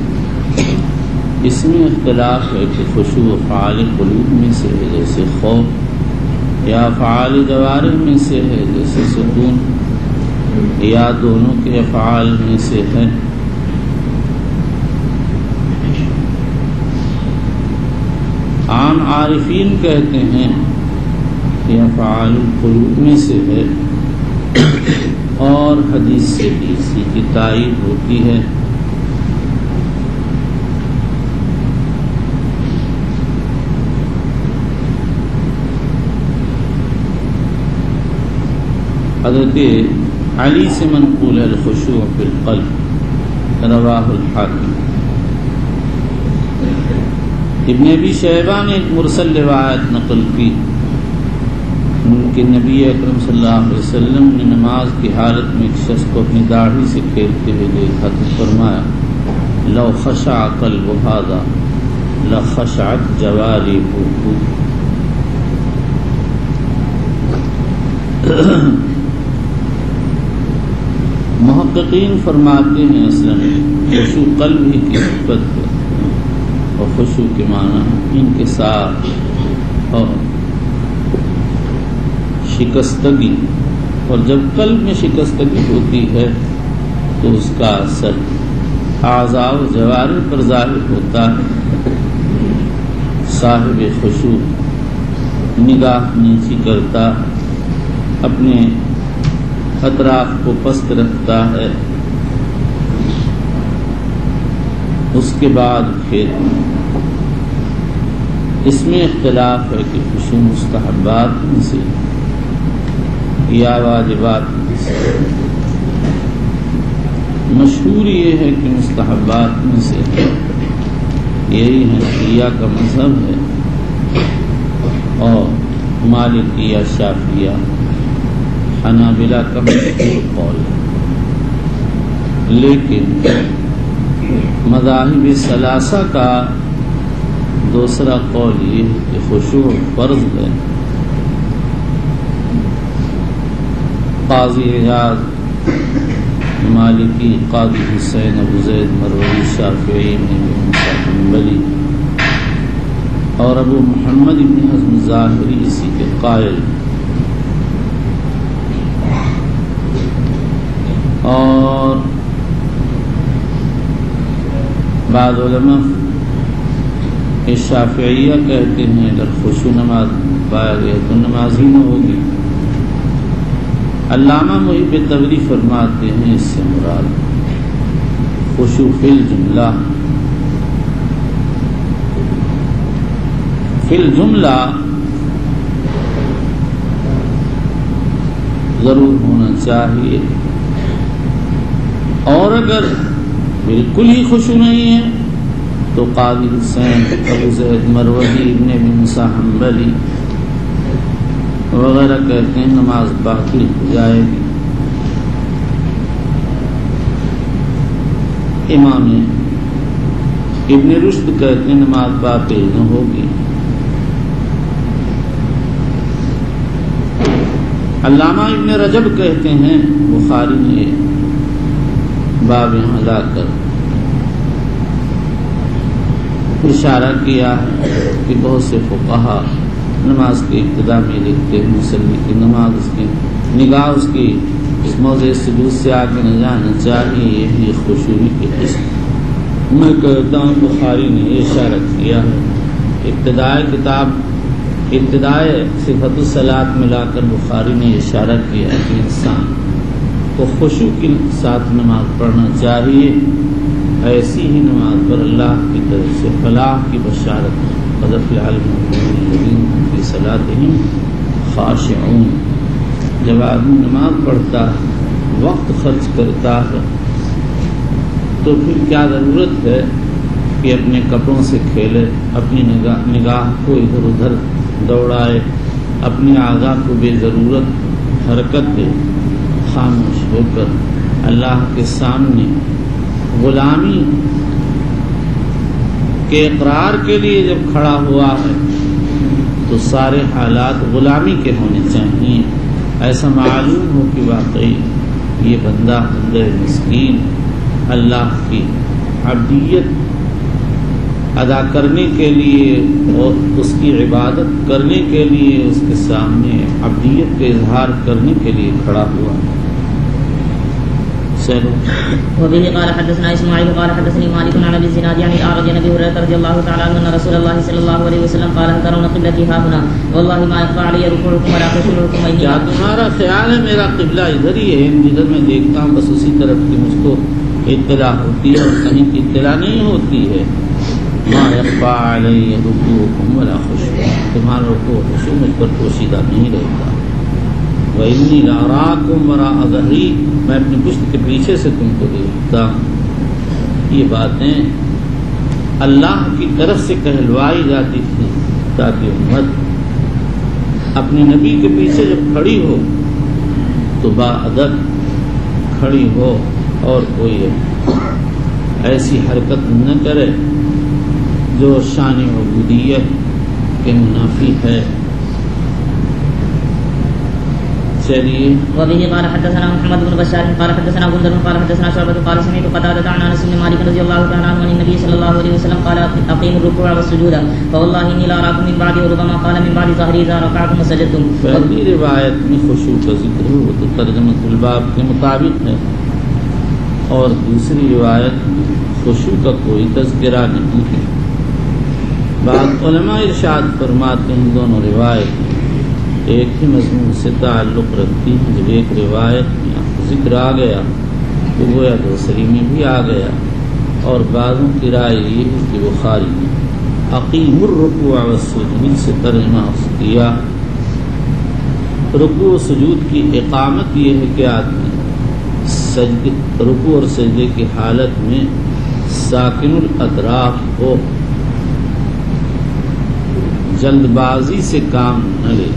اس میں اختلاف ہے کہ خشوع افعال قلوب میں سے ہے جیسے خوف، یا افعال جوارح میں سے ہے جیسے سکون، یا دونوں کے افعال میں سے ہے۔ عام عارفین کہتے ہیں کہ افعال القلوب میں سے ہے، اور حدیث سے بھی اسی کی تائید ہوتی ہے۔ حضرت علی سے منقول ہے الخشوع فی القلب، رواہ الحاکم۔ ابن ابی شیبہ نے ایک مرسل روایت نقل کی کہ نبی اکرم صلی اللہ علیہ وسلم نے نماز کی حالت میں ایک شخص کو اپنی داڑھی سے کھیلتے ہوئے دیکھا تو فرمایا لو خشع قلب ھذا لخشعت جوارحہ، محققین فرماتے ہیں اصلاً خشوع قلب ہی کی صفت ہے، اور خشوع کے معنی انکسار اور شکستگی، اور جب قلب میں شکستگی ہوتی ہے تو اس کا اثر اعضاء و جوارح پر ظاہر ہوتا ہے۔ صاحب خشوع نگاہ نیچی کرتا، اپنے اطراف کو پست رکھتا ہے، اس کے بعد پھر اس میں اختلاف ہے کہ خشوع مستحبات میں سے یا واجبات میں سے۔ مشہور یہ ہے کہ مستحبات میں سے، یہی حنفیہ کا مذہب ہے، اور مالکیہ شافعیہ حنابلہ کا مشہور قول ہے۔ لیکن مذاہب ثلاثہ کا دوسرا قول یہ ہے کہ خشوع فرض ہے۔ قاضی اعجاز مالکی، قاضی حسین ابو زید مروزی شافعی حنبلی اور ابو محمد ابن حزم ظاہری اسی کے قائل، اور بعض علماء شافعیہ کہتے ہیں اگر خشوع نماز پایا گیا تو نماز ہی نہ ہوگی۔ علامہ محب تبری فرماتے ہیں اس سے مراد خشوع فی الجملہ ضرور ہونا چاہیے، اور اگر بالکل ہی خشوع نہیں ہے تو قاضی حسین ابو زید مروزی ابن ابی موسیٰ حنبلی وغیرہ کہتے ہیں نماز باطل ہو جائے گی۔ امام ابن رشد کہتے ہیں نماز باطل نہ ہوگی۔ علامہ ابن رجب کہتے ہیں بخاری نے باب یہاں لا کر اشارہ کیا ہے کہ بہت سے فقہا نماز کی ابتدا میں لکھتے ہیں مصلی کی نماز اس کی نگاہ اس کی اس موضع سجود سے آگے نہ جانا چاہیے، یہی خشوع کی قسم۔ میں کہتا ہوں بخاری نے یہ اشارہ کیا ہے، ابتدائے صفت الصلاۃ میں لا کر بخاری نے اشارہ کیا کہ انسان کو خشوع کے ساتھ نماز پڑھنا چاہیے، ایسی ہی نماز پر اللہ کی طرف سے فلاح کی بشارت۔ قد افلح المؤمنون الذین هم فی صلاتهم خاشعون۔ جب آدمی نماز پڑھتا ہے، وقت خرچ کرتا ہے، تو پھر کیا ضرورت ہے کہ اپنے کپڑوں سے کھیلے، اپنی نگاہ کو ادھر ادھر دوڑائے، اپنے اعضاء کو بے ضرورت حرکت دے۔ خاموش ہو کر اللہ کے سامنے غلامی کے اقرار کے لیے جب کھڑا ہوا ہے تو سارے حالات غلامی کے ہونے چاہیے۔ ایسا معلوم ہو کہ واقعی یہ بندہ مسکین اللہ کی عبدیت ادا کرنے کے لیے اور اس کی عبادت کرنے کے لیے اس کے سامنے عبدیت کے اظہار کرنے کے لیے کھڑا ہوا ہے۔ وبه قال حدثنا اسماعيل قال حدثني مالك عن ابي الزناد عن الاعرج عن ابي هريره رضي الله تعالى عنه ان رسول الله صلى الله عليه وسلم قال هل ترون قبلتي ها هنا والله ما يخفى علي ركوعكم ولا خشوعكم واني کیا تمہارا خیال ہے میرا قبلہ ادھر ہی ہے، جدھر میں دیکھتا ہوں بس اسی طرف کی مجھ کو اطلاع ہوتی ہے اور کہیں کی اطلاع نہیں ہوتی ہے۔ ما يخفى علي ركوعكم ولا خشوعكم، تمہارا رکوع خشوع مجھ پر پوشیدہ نہیں رہتا۔ وَإِنِّي لَأَرَاكُمْ وَرَاءَ ظَهْرِي، میں اپنی پشت کے پیچھے سے تم کو دیکھتا ہوں۔ یہ باتیں اللہ کی طرف سے کہلوائی جاتی تھی تاکہ امت اپنے نبی کے پیچھے جب کھڑی ہو تو باادب کھڑی ہو اور کوئی ایسی حرکت نہ کرے جو شان عبودیت کے منافی ہے۔ چلیے. وبه قال حدثنا محمد بن بشار قال حدثنا غندر قال حدثنا شعبة قال سمعت قتادة عن انس بن مالك رضي الله تعالى عنه عن النبي صلى الله عليه وسلم قال اقيموا الركوع والسجود فوالله اني لا اراكم من بعد وربما قال من بعد ظهر اذا ركعتم وسجدتم. پہلی روایت میں خشوع کا ذکر ہے، وہ تو ترجمۃ الباب کے مطابق ہے، اور دوسری روایت خشوع کا کوئی تذکرہ نہیں ہے. بعض علماء ارشاد فرماتے ہیں دونوں روایت ایک ہی مضمون سے تعلق رکھتی ہیں. جب ایک روایت میں ذکر آ گیا تو گویا دوسری میں بھی آ گیا. اور بعضوں کی رائے یہ ہے کہ بخاری نے اقیم الرکوع والسجود سے ترجمہ کیا. رکوع و سجود کی اقامت یہ ہے کہ آدمی رکوع اور سجدے کی حالت میں ساکن الاطراف ہو، جلد بازی سے کام نہ لے.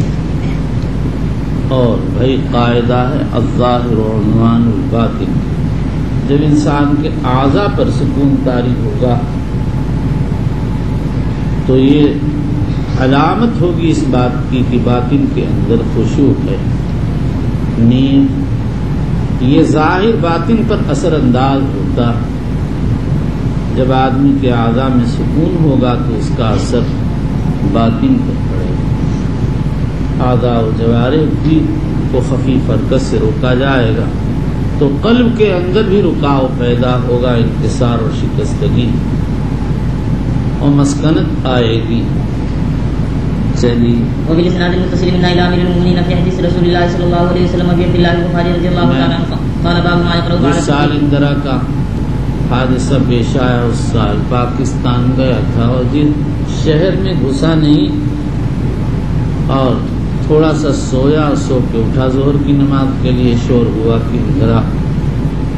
اور بھائی قاعدہ ہے الظاہر عنوان الباطن. جب انسان کے اعضاء پر سکون طاری ہوگا تو یہ علامت ہوگی اس بات کی کہ باطن کے اندر خشوع ہے. نیند یہ ظاہر باطن پر اثر انداز ہوتا. جب آدمی کے اعضاء میں سکون ہوگا تو اس کا اثر باطن پر پڑے گا. اعضاء و جوارح بھی کو خفیف حرکت سے روکا جائے گا تو قلب کے اندر بھی رکاو پیدا ہوگا، انکسار اور شکستگی اور مسکنت آئے گی. چلیے. وفي الاسناد المتصل من الى امير المؤمنين في حديث رسول الله صلى الله عليه وسلم ابي عبد الله البخاري رضي الله تعالى عنه قال باب ما يقرأ بعد سال اندرا کا حادثہ پیش آیا. اس سال پاکستان گیا تھا اور جن شہر میں گھسا نہیں اور تھوڑا سا سویا، سو کے اٹھا، ظہر کی نماز کے لیے شور ہوا کہ اندرا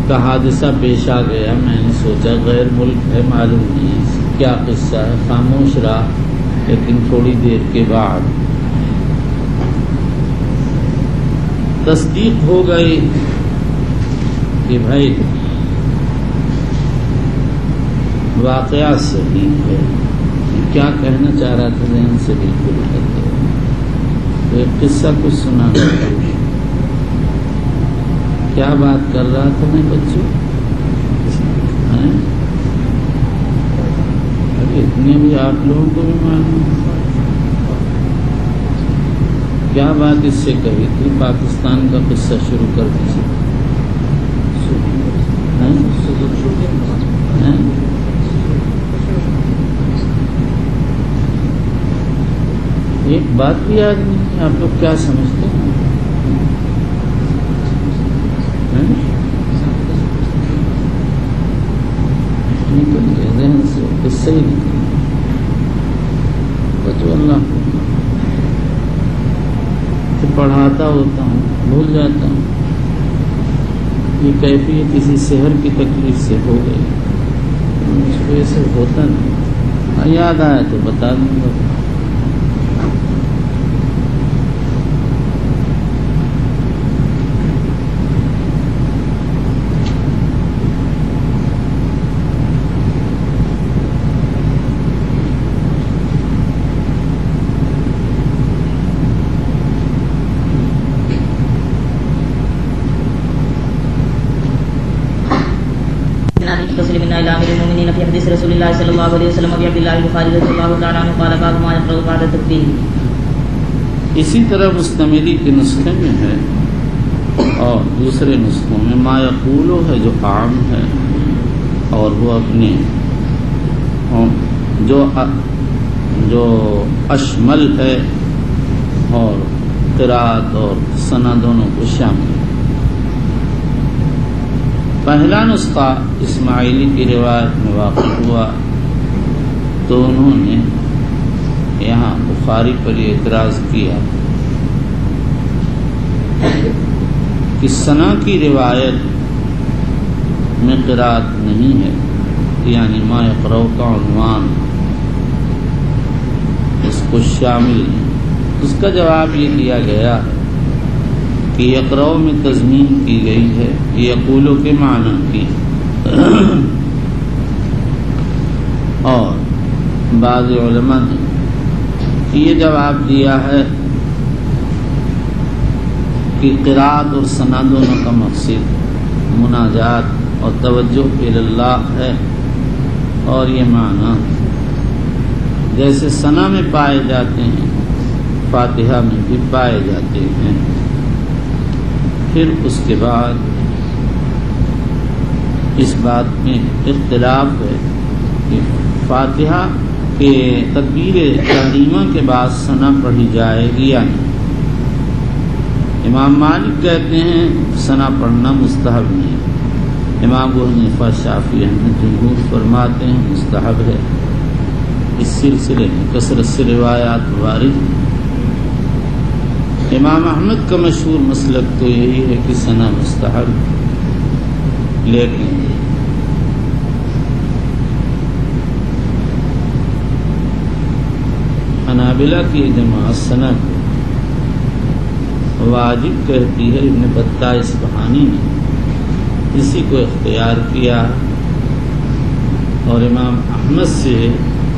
کا حادثہ پیش آ گیا. میں نے سوچا غیر ملک ہے، معلوم نہیں کیا قصہ ہے، خاموش رہا. لیکن تھوڑی دیر کے بعد تصدیق ہو گئی کہ بھائی واقعہ صحیح ہے. کیا کہنا چاہ رہا تھا ذہن سے بالکل ایک قصہ کچھ سنا. کیا بات کر رہا تھا میں بچوں؟ اتنے بھی آپ لوگوں کو بھی معلوم. کیا بات اس سے کہی تھی؟ پاکستان کا قصہ شروع کر دیجیے. ایک بات بھی یاد نہیں. آپ لوگ کیا سمجھتے ہیں؟ ذہن سے قصہ ہی نہیں. بچو اللہ پڑھاتا ہوتا ہوں بھول جاتا ہوں. یہ کیفیت کسی شہر کی تکلیف سے ہو گئی. اس کو یہ سب ہوتا نہیں. یاد آیا تو بتا دوں گا. في حديث رسول الله صلى الله عليه وسلم ابي عبد الله البخاري رضي الله تعالى عنه قال باب ما يقرأ بعد التكبير. اسی طرح مستملی کے نسخے میں ہے اور دوسرے نسخوں میں ما یقولو ہے جو عام ہے اور وہ اپنے جو اشمل ہے اور قرات اور ثنا دونوں کو شامل. پہلا نسخہ اسماعیلی کی روایت میں واقع ہوا تو انہوں نے یہاں بخاری پر یہ اعتراض کیا کہ ثنا کی روایت میں قرات نہیں ہے، یعنی ما یقرأ کا عنوان اس کو شامل نہیں. اس کا جواب یہ دیا گیا کہ یقرأ میں تضمین کی گئی ہے، یقولو کے معنی کی. اور بعض علماء نے یہ جواب دیا ہے کہ قرات اور ثنا دونوں کا مقصد مناجات اور توجہ اللہ ہے، اور یہ معنی جیسے ثنا میں پائے جاتے ہیں فاتحہ میں بھی پائے جاتے ہیں۔ پھر اس کے بعد اس بات میں اختلاف ہے کہ فاتحہ کے تکبیر تحریمہ کے بعد ثنا پڑھی جائے گی یا نہیں۔ امام مالک کہتے ہیں ثنا پڑھنا مستحب نہیں، امام ابو حنیفہ شافعی احمد جمہور فرماتے ہیں مستحب ہے۔ اس سلسلے میں کثرت سے روایات وارد ہیں۔ امام احمد کا مشہور مسلک تو یہی ہے کہ ثنا مستحب، لیکن حنابلہ کی جماعت ثنا کو واجب کہتی ہے۔ ابن بطہ اصفہانی نے اسی کو اختیار کیا اور امام احمد سے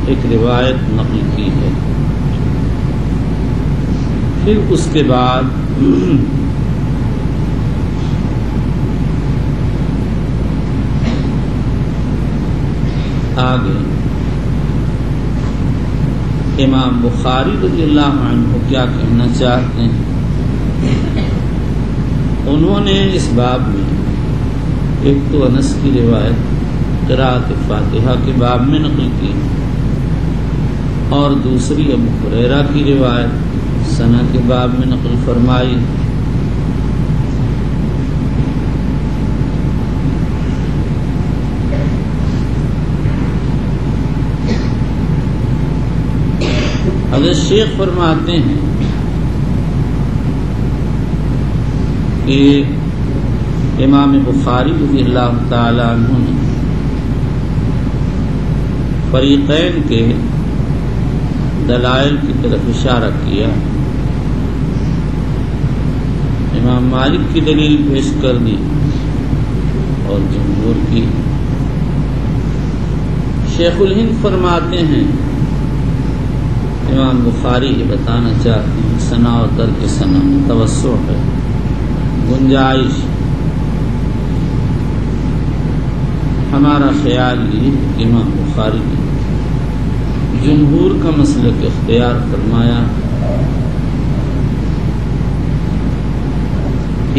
ایک روایت نقل کی ہے۔ پھر اس کے بعد آگے امام بخاری رضی اللہ عنہ کیا کہنا چاہتے ہیں؟ انہوں نے اس باب میں ایک تو انس کی روایت قراءت فاتحہ کے باب میں نقل کی، اور دوسری ابو ہریرہ کی روایت ثنا کے باب میں نقل فرمائی۔ حضرت شیخ فرماتے ہیں کہ امام بخاری رضی اللہ تعالی عنہ نے فریقین کے دلائل کی طرف اشارہ کیا۔ امام مالک کی دلیل پیش کر دی اور جمہور کی۔ شیخ الہند فرماتے ہیں امام بخاری یہ بتانا چاہتے ہیں ثنا اور ترک ثنا میں توسع ہے، گنجائش۔ ہمارا خیال یہ کہ امام بخاری نے جمہور کا مسلک اختیار فرمایا،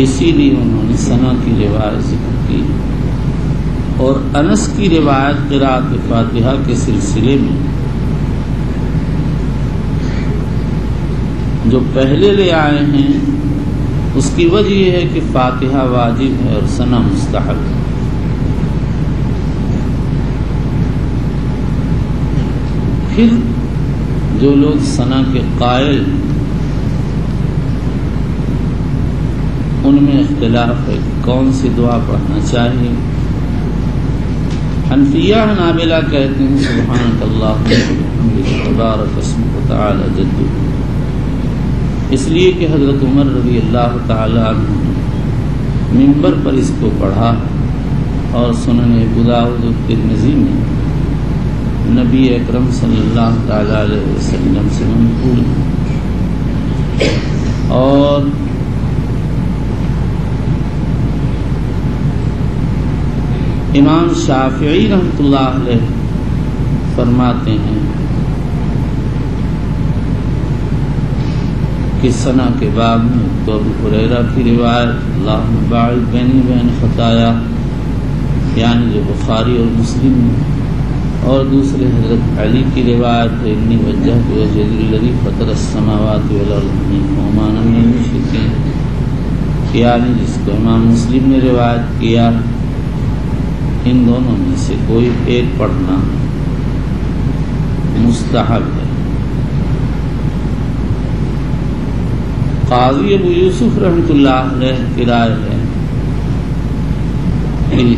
اسی لیے انہوں نے ثنا کی روایت ذکر کی، اور انس کی روایت قراءت فاتحہ کے سلسلے میں جو پہلے لے آئے ہیں اس کی وجہ یہ ہے کہ فاتحہ واجب ہے اور ثنا مستحب ہے۔ پھر جو لوگ ثنا کے قائل ان میں اختلاف ہے کون سی دعا پڑھنا چاہیے۔ حنفیہ حنابلہ کہتے ہیں سبحانک اللہم وبحمدک تبارک اسمک وتعالی جدک، اس لیے کہ حضرت عمر رضی اللہ تعالی عنہ نے منبر پر اس کو پڑھا، اور سنن ابو داؤد و ترمذی میں نبی اکرم صلی اللہ تعالی علیہ وسلم سے منقول، اور امام شافعی رحمۃ اللہ علیہ فرماتے ہیں کہ ثنا کے باب میں تو ابو ہریرہ کی روایت اللہم باعد بینی وبین خطایا، یعنی جو بخاری اور مسلم میں، اور دوسرے حضرت علی کی روایت ہے انی وجہت وجہی الذی فطر السماوات والارض حنیفا وما انا من المشرکین، یعنی جس کو امام مسلم نے روایت کیا۔ ان دونوں میں سے کوئی ایک پڑھنا مستحب ہے۔ قاضی ابو یوسف رحمۃ اللہ علیہ کی رائے ہے کہ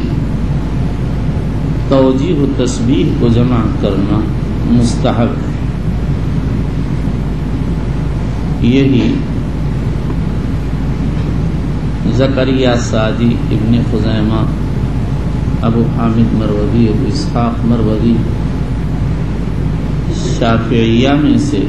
توجیہ و تسبیح کو جمع کرنا مستحب ہے۔ یہی زکریا ساجی، ابن خزیمہ، ابو حامد مروزی، ابو اسحاق مروزی شافعیہ میں سے